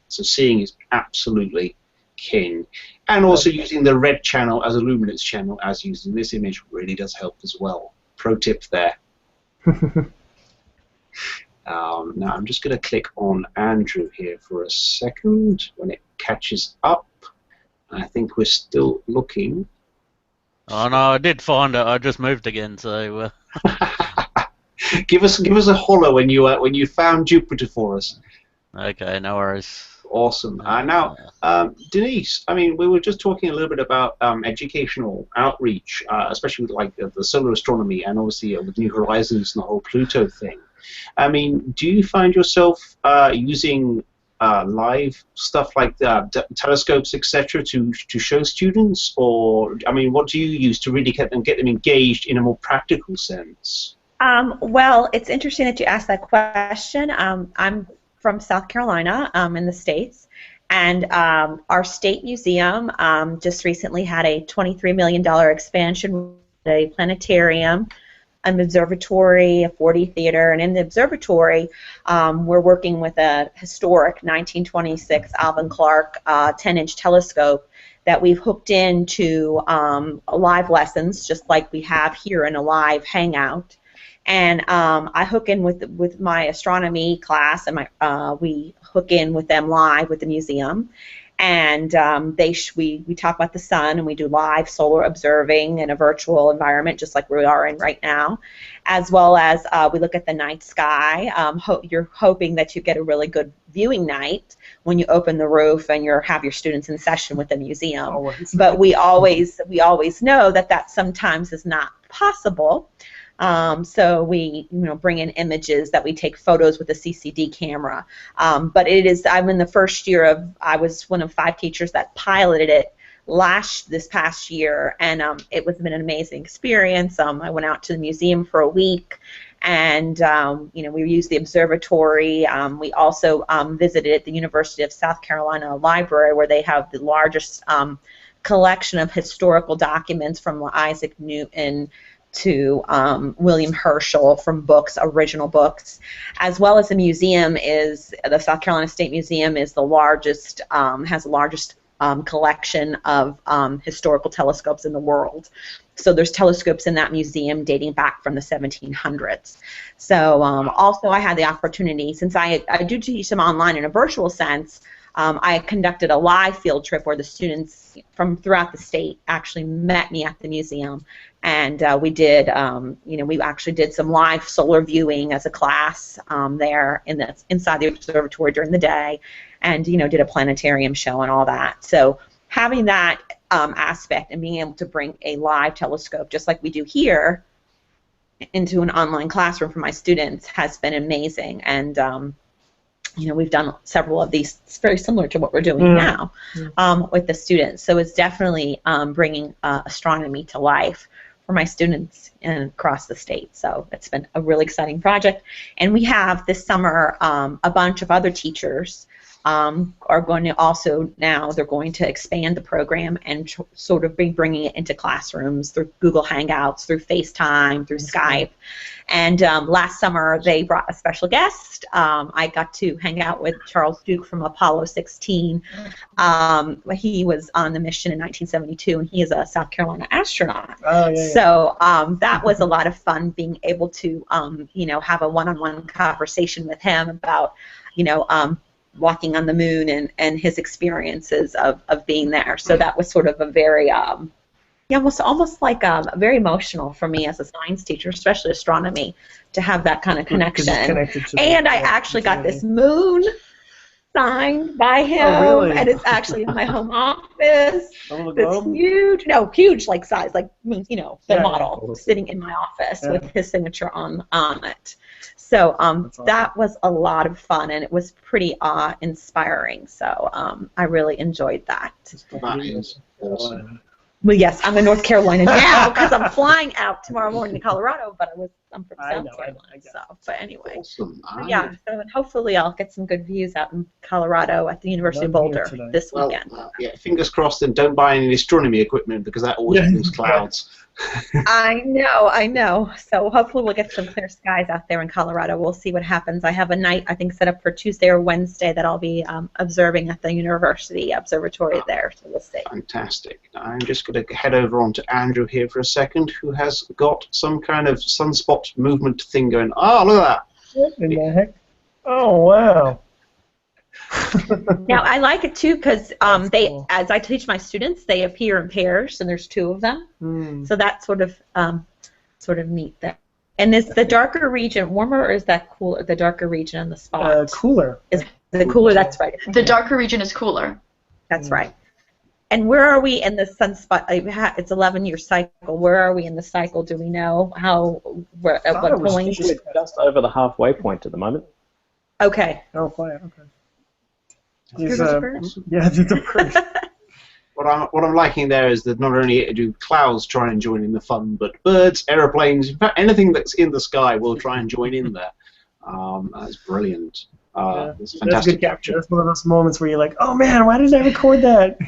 So seeing is absolutely king. And also using the red channel as a luminance channel, as used in this image, really does help as well. Pro tip there. Now I'm just going to click on Andrew here for a second when it catches up. I think we're still looking. Oh no, I did find it. I just moved again, so. Give us a holler when you found Jupiter for us. Okay, no worries. Awesome. Now, Denise, I mean, we were just talking a little bit about educational outreach, especially with like the solar astronomy, and obviously with New Horizons and the whole Pluto thing. I mean, do you find yourself using live stuff like telescopes, etc., to show students, or I mean, what do you use to really get them engaged in a more practical sense? Well, it's interesting that you asked that question. I'm from South Carolina in the States, and our state museum just recently had a $23 million expansion, a planetarium, an observatory, a 4D theater, and in the observatory we're working with a historic 1926 Alvin Clark 10-inch telescope that we've hooked into live lessons, just like we have here in a live hangout. And I hook in with my astronomy class, and we hook in with them live with the museum, and we talk about the sun, and we do live solar observing in a virtual environment, just like we are in right now, as well as we look at the night sky. You're hoping that you get a really good viewing night when you open the roof and have your students in session with the museum. But we always know that sometimes is not possible. So we bring in images that we take photos with a CCD camera. But I'm in the first year I was one of 5 teachers that piloted it this past year, and it was been an amazing experience. I went out to the museum for a week, and we used the observatory. We also visited at the University of South Carolina Library, where they have the largest collection of historical documents from Isaac Newton to William Herschel, from original books, as well as the South Carolina State Museum is the largest, has the largest collection of historical telescopes in the world. So there's telescopes in that museum dating back from the 1700s. So also I had the opportunity, since I do teach them online in a virtual sense, I conducted a live field trip where the students from throughout the state actually met me at the museum, and we actually did some live solar viewing as a class there inside the observatory during the day, and did a planetarium show and all that. So having that aspect and being able to bring a live telescope, just like we do here, into an online classroom for my students has been amazing. And we've done several of these. It's very similar to what we're doing now with the students. So it's definitely bringing astronomy to life for my students across the state. So it's been a really exciting project. And we have this summer a bunch of other teachers are going to also now, they're going to expand the program and sort of be bringing it into classrooms through Google Hangouts, through FaceTime, through Skype. And last summer they brought a special guest. I got to hang out with Charles Duke from Apollo 16. He was on the mission in 1972, and he is a South Carolina astronaut. Oh, yeah. So that was a lot of fun, being able to, have a one-on-one conversation with him about, walking on the moon and his experiences of being there. So that was sort of a very, almost like very emotional for me as a science teacher, especially astronomy, to have that kind of connection. And I actually got this moon signed by him, and it's actually in my home office. It's huge, like size, like the model sitting in my office with his signature on it. So that was a lot of fun, and it was pretty awe-inspiring. So I really enjoyed that. That is awesome. Well, yes, I'm in North Carolina now because I'm flying out tomorrow morning to Colorado, but I'm from South Carolina. But anyway, awesome. So hopefully I'll get some good views out in Colorado at the University of Boulder this weekend. Fingers crossed, and don't buy any astronomy equipment because that always brings clouds. I know. So hopefully we'll get some clear skies out there in Colorado. We'll see what happens. I have a night, I think, set up for Tuesday or Wednesday that I'll be observing at the university observatory there. So we'll see. Fantastic. I'm just going to head over on to Andrew here for a second, who has got some kind of sunspot movement thing going. Oh, look at that. What in the heck? Oh, wow. Now I like it too because cool. As I teach my students, they appear in pairs, and there's 2 of them. So that's sort of neat there. And is the darker region warmer, or is that cooler? The darker region in the spot. Cooler. Is the cooler? That's right. The darker region is cooler. That's right. And where are we in the sunspot? It's 11-year cycle. Where are we in the cycle? Do we know at what point? We're just over the halfway point at the moment. Okay. Oh, fine. Okay. These are birds? Yeah, these are birds. What I'm liking there is that not only do clouds try and join in the fun, but birds, aeroplanes, in fact, anything that's in the sky will try and join in there. That's brilliant. It's fantastic. That's good capture. That's one of those moments where you're like, oh man, why did I record that?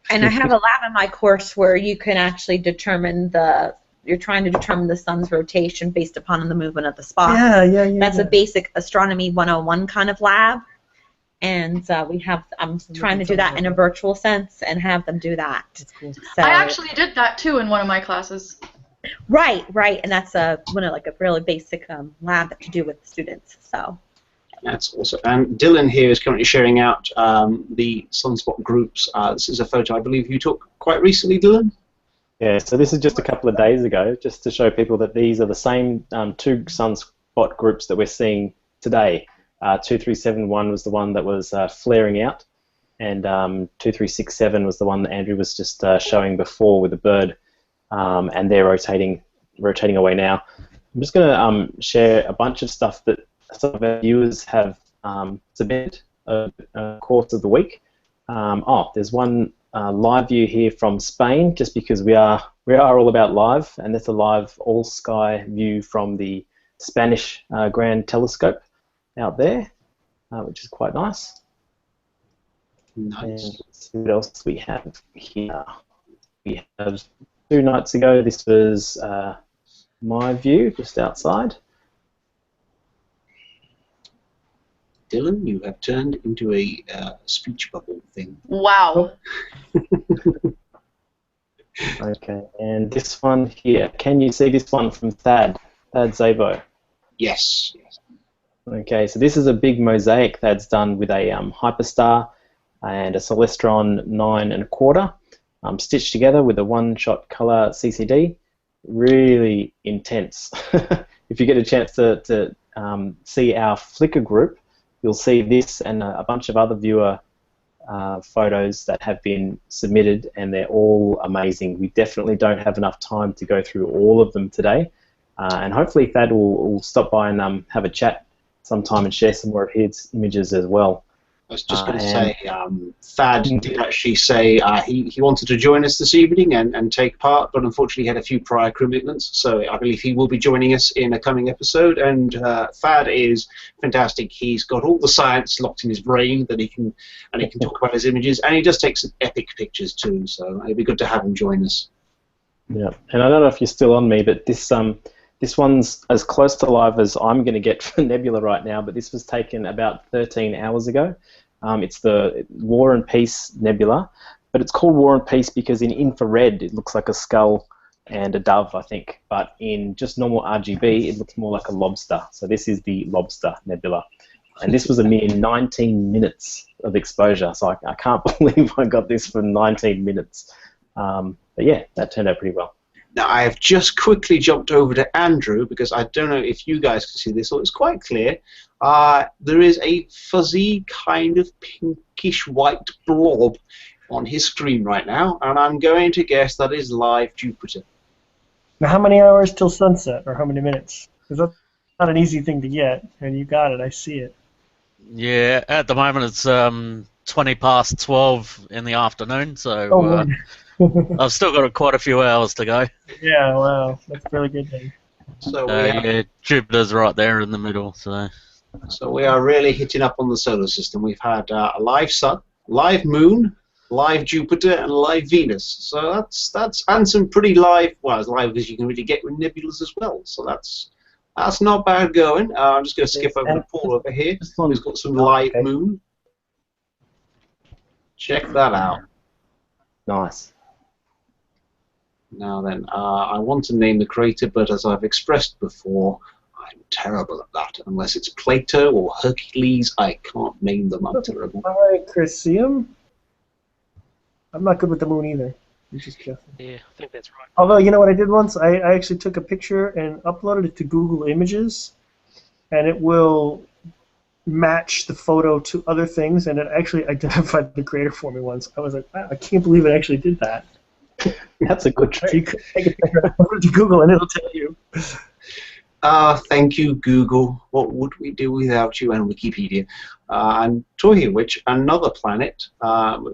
And I have a lab in my course where you can actually you're trying to determine the sun's rotation based upon the movement of the spot. Yeah. That's a basic astronomy 101 kind of lab. And I'm trying to do that in a virtual sense and have them do that. That's cool. So, I actually did that too in one of my classes. Right, and that's a really basic lab that you do with students. So that's awesome. And Dylan here is currently sharing out the sunspot groups. This is a photo I believe you took quite recently, Dylan. Yeah, so this is just a couple of days ago, just to show people that these are the same 2 sunspot groups that we're seeing today. 2371 was the one that was flaring out, and 2367 was the one that Andrew was just showing before with the bird, and they're rotating away now. I'm just going to share a bunch of stuff that some of our viewers have submitted over the course of the week. There's one live view here from Spain, just because we are all about live, and that's a live all-sky view from the Spanish Grand Telescope out there, which is quite nice. Nice. And let's see what else we have here. We have 2 nights ago, this was my view just outside. Dylan, you have turned into a speech bubble thing. Wow. Okay, and this one here, can you see this one from Thad Zabo? Yes. Okay, so this is a big mosaic that's done with a hyperstar and a Celestron 9 1/4, stitched together with a 1-shot color CCD. Really intense. If you get a chance to see our Flickr group, you'll see this and a bunch of other viewer photos that have been submitted, and they're all amazing. We definitely don't have enough time to go through all of them today, and hopefully Thad will stop by and have a chat sometime and share some more of his images as well. I was just going to say, Thad did actually say he wanted to join us this evening and take part, but unfortunately he had a few prior commitments, so I believe he will be joining us in a coming episode. And Thad is fantastic. He's got all the science locked in his brain that he can talk about his images, and he just takes some epic pictures too, so it'd be good to have him join us. Yeah, and I don't know if you're still on me, but this one's as close to live as I'm going to get for Nebula right now, but this was taken about 13 hours ago. It's the War and Peace Nebula, but it's called War and Peace because in infrared it looks like a skull, and a dove, I think. But in just normal RGB, it looks more like a lobster. So this is the Lobster Nebula. And this was a mere 19 minutes of exposure. So I can't believe I got this for 19 minutes. But yeah, that turned out pretty well. Now, I have just quickly jumped over to Andrew because I don't know if you guys can see this, so it's quite clear. There is a fuzzy kind of pinkish white blob on his screen right now, and I'm going to guess that is live Jupiter. Now, how many hours till sunset, or how many minutes? Because that's not an easy thing to get, and you got it. I see it. Yeah, at the moment it's 20 past 12 in the afternoon, so Oh, I've still got quite a few hours to go. yeah, wow, that's really good then. So we have, Yeah, Jupiter's right there in the middle. so we are really hitting up on the solar system. We've had a live sun, live moon, live Jupiter, and live Venus. So that's and some pretty live, well, as live as you can really get with nebulas as well. So that's not bad going. I'm just going to skip over to Paul over here, who's got some live moon. Check that out. Nice. Now then, I want to name the crater, but as I've expressed before, I'm terrible at that. Unless it's Plato or Hercules, I can't name them. I'm terrible. All right, Chris, see him? I'm not good with the moon either. I'm just guessing. Yeah, I think that's right. Although, you know what I did once? I actually took a picture and uploaded it to Google Images, and it will match the photo to other things, and it actually identified the crater for me once. I was like, wow, I can't believe it actually did that. That's a good trick. So you could take a picture, upload it to Google, and it'll tell you. Thank you, Google. What would we do without you and Wikipedia? And talking of which, another planet,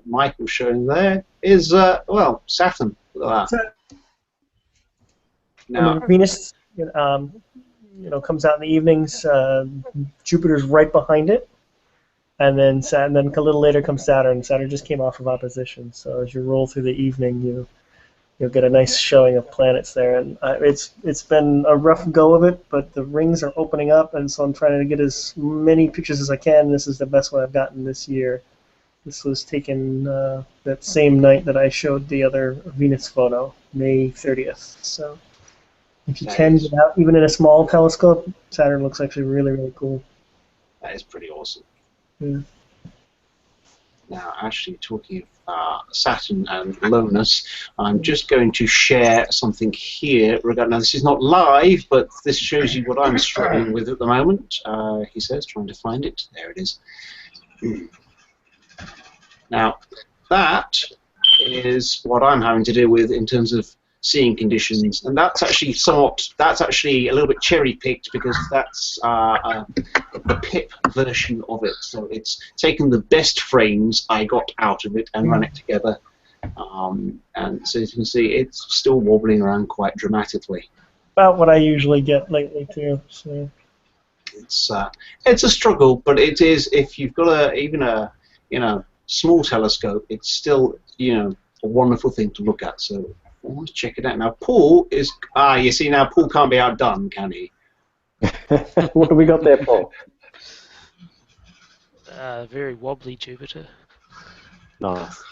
Michael's showing there, is, well, Saturn. Look at that. Now, Venus, comes out in the evenings. Jupiter's right behind it, and then a little later comes Saturn. Saturn just came off of opposition, so as you roll through the evening, you'll get a nice showing of planets there. And it's been a rough go of it, but the rings are opening up, and so I'm trying to get as many pictures as I can. This is the best one I've gotten this year. This was taken that same night that I showed the other Venus photo, May 30th. So if you can get out, even in a small telescope, Saturn looks actually really, really cool. that is pretty awesome. Yeah. Now, actually, talking of Saturn and lowness, I'm just going to share something here. Now, this is not live, but this shows you what I'm struggling with at the moment. He says, trying to find it. There it is. Now, that is what I'm having to deal with in terms of seeing conditions, and that's actually a little bit cherry-picked because that's the PIP version of it. So it's taken the best frames I got out of it and run it together, and so as you can see, it's still wobbling around quite dramatically. About what I usually get lately too. So. It's a struggle, but it is, if you've got even a small telescope, it's still a wonderful thing to look at. So let's check it out. Now Paul is you see, now Paul can't be outdone, can he? What have we got there, Paul? Very wobbly Jupiter. Nice.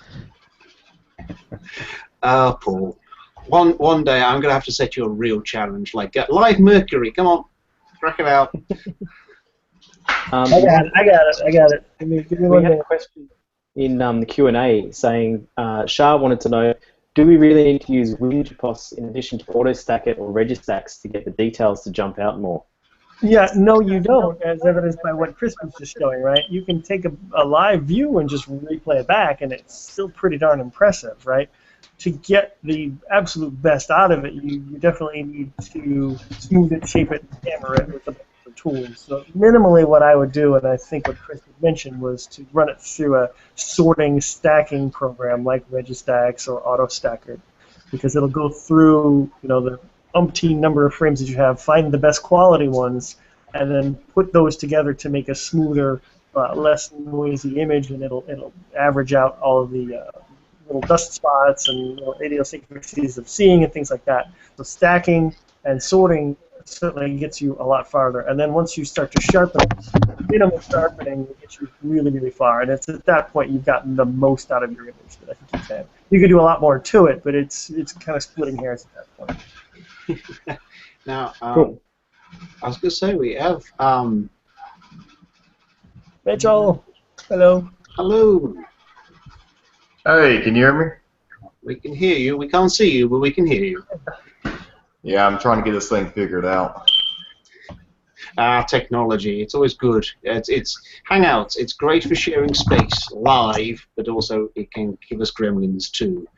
Paul, one day I'm going to have to set you a real challenge, like live Mercury. Come on, crack it out. I got it. Give me We one had a minute. question in the Q&A saying, Shah wanted to know, do we really need to use WinJPOS in addition to AutoStack it or Registacks to get the details to jump out more? Yeah, no, you don't, as evidenced by what Chris was just showing, right? You can take a live view and just replay it back, and it's still pretty darn impressive, right? To get the absolute best out of it, you definitely need to smooth it, shape it, and hammer it with the tools. So minimally what I would do, and I think what Chris had mentioned, was to run it through a sorting, stacking program like Registacks or AutoStacker, because it'll go through the umpteen number of frames that you have, find the best quality ones, and then put those together to make a smoother, less noisy image, and it'll average out all of the little dust spots and idiosyncrasies of seeing and things like that. So stacking and sorting certainly gets you a lot farther. And then once you start to sharpen, minimum sharpening gets you really, really far. And it's at that point you've gotten the most out of your image that I think you can. You could do a lot more to it, but it's kind of splitting hairs at that point. Now, Cool. I was going to say we have Mitchell, hello. hello. Hey, can you hear me? We can hear you. We can't see you, but we can hear you. Yeah, I'm trying to get this thing figured out. Technology. It's always good. It's Hangouts. It's great for sharing space live, but also it can give us gremlins too.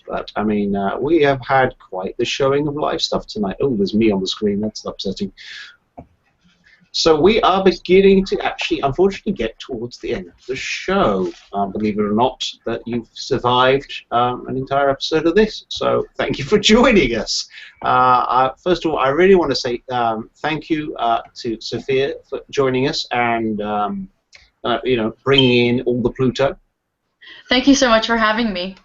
But I mean, we have had quite the showing of live stuff tonight. Oh, there's me on the screen. That's upsetting. So we are beginning to actually, unfortunately, get towards the end of the show. Believe it or not, that you've survived an entire episode of this. So thank you for joining us. First of all, I really want to say thank you to Sophia for joining us and bringing in all the Pluto. Thank you so much for having me.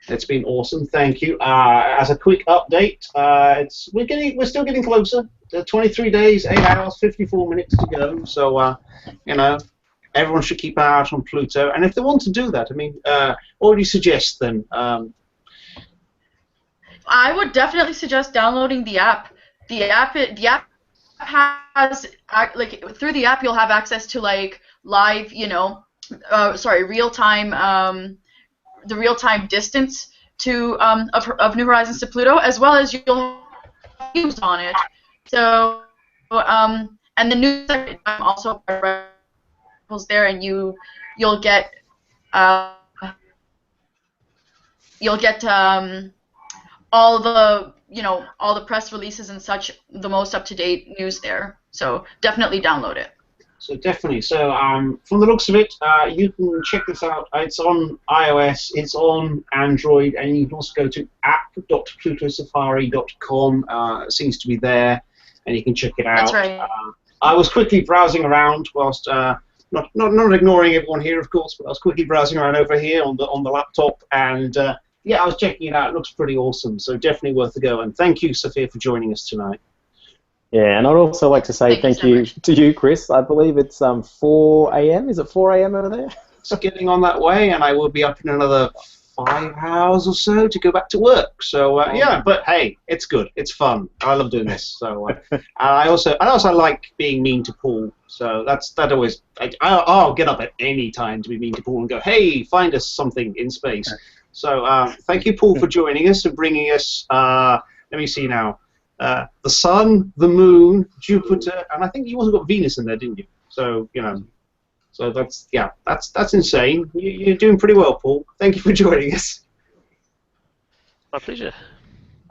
It's been awesome. Thank you. As a quick update, we're still getting closer. 23 days, 8 hours, 54 minutes to go. So, everyone should keep an eye out on Pluto. And if they want to do that, I mean, what would you suggest then? I would definitely suggest downloading the app. The app has through the app you'll have access to like live, real time. The real-time distance of New Horizons to Pluto, as well as you'll have news on it. So, and the news also there, and you'll get all the press releases and such, the most up-to-date news there. So definitely download it. So definitely. So from the looks of it, you can check this out. It's on iOS, it's on Android, and you can also go to app.plutosafari.com. It seems to be there, and you can check it out. That's right. I was quickly browsing around whilst not ignoring everyone here, of course, but I was quickly browsing around over here on the laptop, and yeah, I was checking it out. It looks pretty awesome. So definitely worth a go. And thank you, Sophia, for joining us tonight. Yeah, and I'd also like to say thank you to you, Chris. I believe it's 4 a.m. Is it 4 a.m. over there? It's getting on that way, and I will be up in another 5 hours or so to go back to work. So yeah, but hey, it's good. It's fun. I love doing this. So I also like being mean to Paul. So that always I'll get up at any time to be mean to Paul and go, hey, find us something in space. So thank you, Paul, for joining us and bringing us. Let me see now. The Sun, the Moon, Jupiter, and I think you also got Venus in there, didn't you? So so that's insane. You're doing pretty well, Paul. Thank you for joining us. My pleasure.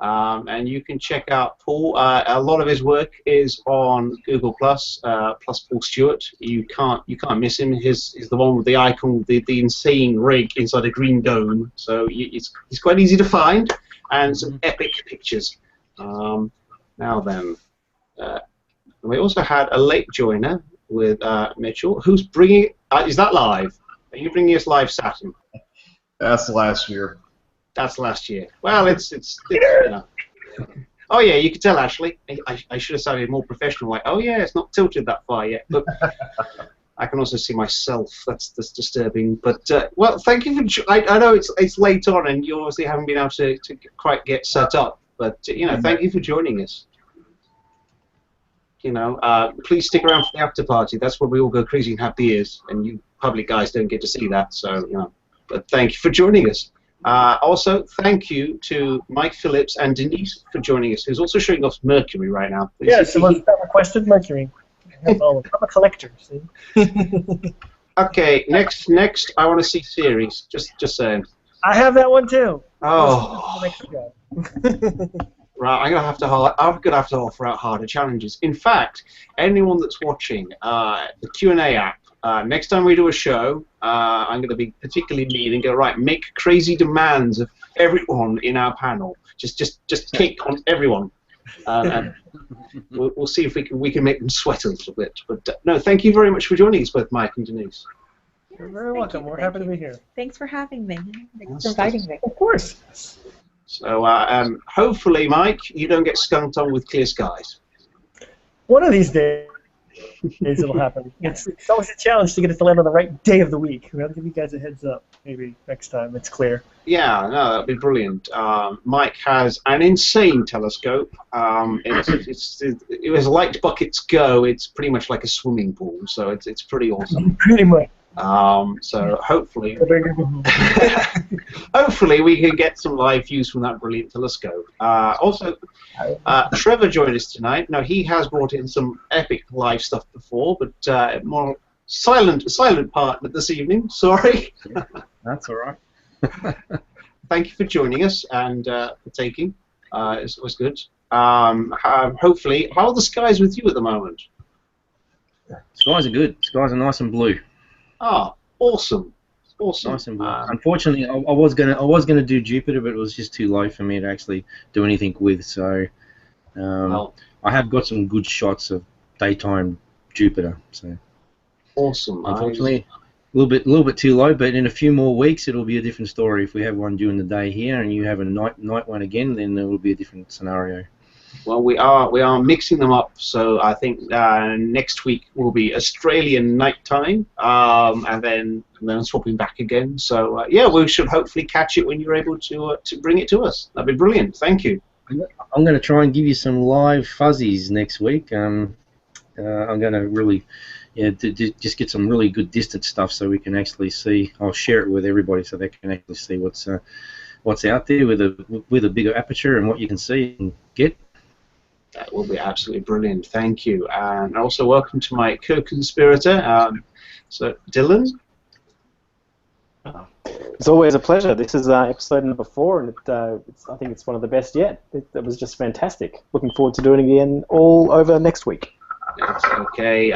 And you can check out Paul. A lot of his work is on Google Plus Paul Stewart. You can't miss him. He's the one with the icon with the insane rig inside a green dome. So he's quite easy to find, and some epic pictures. Now then, we also had a late joiner with Mitchell, who's bringing. Is that live? Are you bringing us live Saturn? That's last year. That's last year. Well, it's Oh yeah, you could tell actually. I should have sounded more professional. Like, oh yeah, it's not tilted that far yet. But I can also see myself. That's disturbing. But well, thank you for. I know it's late on, and you obviously haven't been able to quite get set up. But thank you for joining us. Please stick around for the after party. That's where we all go crazy and have beers, and you public guys don't get to see that. So but thank you for joining us. Also, thank you to Mike Phillips and Denise for joining us, who's also showing off Mercury right now. Yes, someone requested Mercury. I'm a collector. See? Okay, next, I want to see series. Just saying. I have that one too. Oh. Right, I'm gonna have to offer out harder challenges. In fact, anyone that's watching the Q&A app, next time we do a show, I'm going to be particularly mean and go, right, make crazy demands of everyone in our panel. Just kick on everyone. And we'll see if we can make them sweat a little bit. But no, thank you very much for joining us, both Mike and Denise. You're very welcome. We're happy to be here. Thanks for having me. Thanks for inviting me. Of course. So hopefully, Mike, you don't get skunked on with clear skies. One of these days it'll happen. It's always a challenge to get it to land on the right day of the week. I'll give you guys a heads up. Maybe next time it's clear. Yeah, no, that'd be brilliant. Mike has an insane telescope. It was light buckets go. It's pretty much like a swimming pool, so it's pretty awesome. Pretty much. So hopefully, hopefully we can get some live views from that brilliant telescope. Also, Trevor joined us tonight. Now he has brought in some epic live stuff before, but more silent partner this evening. Sorry. That's all right. Thank you for joining us and for taking. It was good. Hopefully, how are the skies with you at the moment? Skies are good. Skies are nice and blue. Ah, awesome. Awesome. Nice and blue. Unfortunately, I was gonna do Jupiter, but it was just too low for me to actually do anything with. So, Well, I have got some good shots of daytime Jupiter. So, awesome. unfortunately, a little bit too low. But in a few more weeks, it'll be a different story. If we have one during the day here, and you have a night one again, then it will be a different scenario. Well, we are mixing them up. So I think next week will be Australian nighttime, and then swapping back again. So yeah, we should hopefully catch it when you're able to bring it to us. That'd be brilliant. Thank you. I'm going to try and give you some live fuzzies next week. I'm going to really, just get some really good distance stuff so we can actually see. I'll share it with everybody so they can actually see what's out there with a bigger aperture and what you can see and get. That will be absolutely brilliant. Thank you. And also welcome to my co-conspirator, so Dylan. It's always a pleasure. This is episode number 4, and I think it's one of the best yet. It was just fantastic. Looking forward to doing it again all over next week. That's okay.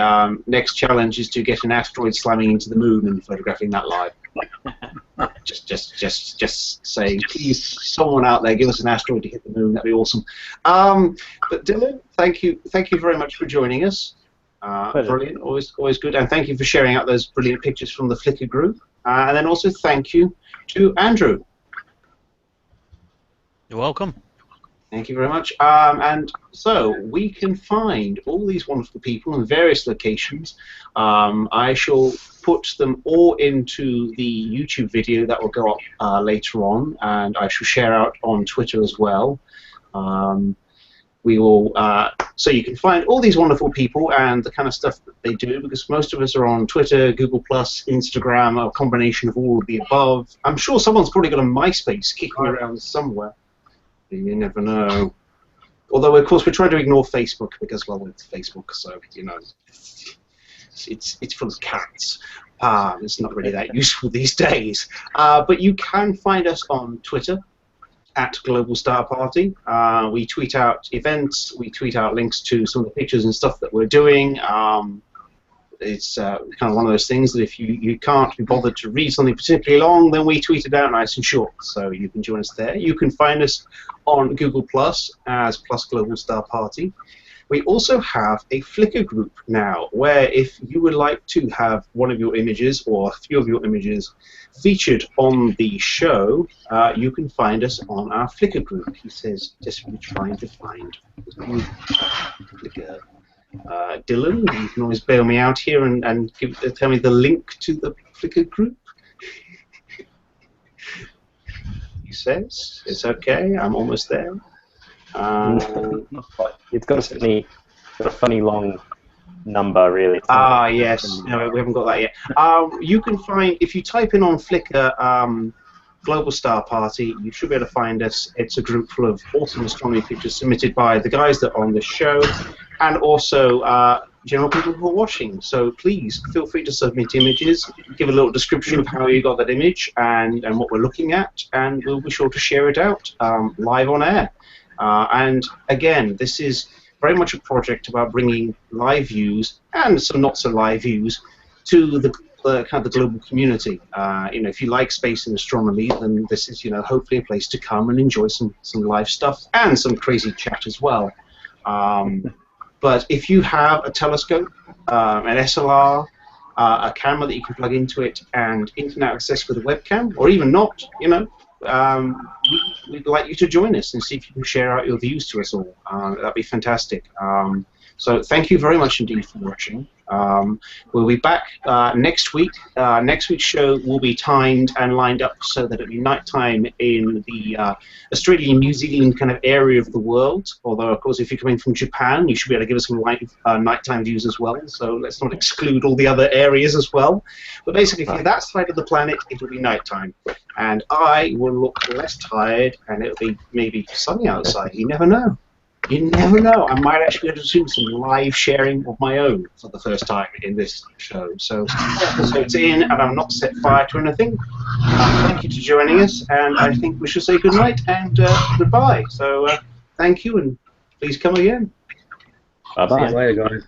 Next challenge is to get an asteroid slamming into the moon and photographing that live. just saying, please, someone out there, give us an asteroid to hit the moon. That'd be awesome. But Dylan, thank you very much for joining us. Brilliant, always good, and thank you for sharing out those brilliant pictures from the Flickr group. And then also thank you to Andrew. You're welcome. Thank you very much. And so we can find all these wonderful people in various locations. I shall put them all into the YouTube video that will go up later on, and I shall share out on Twitter as well. We will, so you can find all these wonderful people and the kind of stuff that they do, because most of us are on Twitter, Google+, Instagram, a combination of all of the above. I'm sure someone's probably got a MySpace kicking around somewhere. You never know. Although, of course, we're trying to ignore Facebook because, well, it's Facebook, so, you know, it's full of cats. It's not really that useful these days. But you can find us on Twitter at Global Star Party. We tweet out events, we tweet out links to some of the pictures and stuff that we're doing. It's kind of one of those things that if you can't be bothered to read something particularly long, then we tweet it out nice and short. So you can join us there. You can find us on Google Plus as Plus Global Star Party. We also have a Flickr group now, where if you would like to have one of your images or a few of your images featured on the show, you can find us on our Flickr group. He says, desperately trying to find Flickr. Dylan, you can always bail me out here and tell me the link to the Flickr group. He says, it's okay, I'm almost there. Not quite. It's got a funny long number, really. Yes. No, we haven't got that yet. You can find, if you type in on Flickr, Global Star Party, you should be able to find us. It's a group full of awesome astronomy pictures submitted by the guys that are on the show, and also general people who are watching. So please feel free to submit images, give a little description of how you got that image and what we're looking at, and we'll be sure to share it out live on air. And again, this is very much a project about bringing live views and some not so live views to the kind of the global community. You know, if you like space and astronomy, then this is, you know, hopefully a place to come and enjoy some live stuff and some crazy chat as well. But if you have a telescope, an SLR, a camera that you can plug into it, and internet access with a webcam, or even not, you know, we'd like you to join us and see if you can share out your views to us all. That'd be fantastic. So thank you very much indeed for watching. We'll be back next week. Next week's show will be timed and lined up so that it'll be nighttime in the Australian, New Zealand kind of area of the world. Although, of course, if you're coming from Japan, you should be able to give us some live nighttime views as well. So let's not exclude all the other areas as well. But basically, if you're that side of the planet, it'll be nighttime. And I will look less tired, and it'll be maybe sunny outside. You never know. You never know. I might actually be able to do some live sharing of my own for the first time in this show. So it's in, and I'm not set fire to anything. Thank you for joining us, and I think we should say good night and goodbye. So thank you, and please come again. See you later, guys.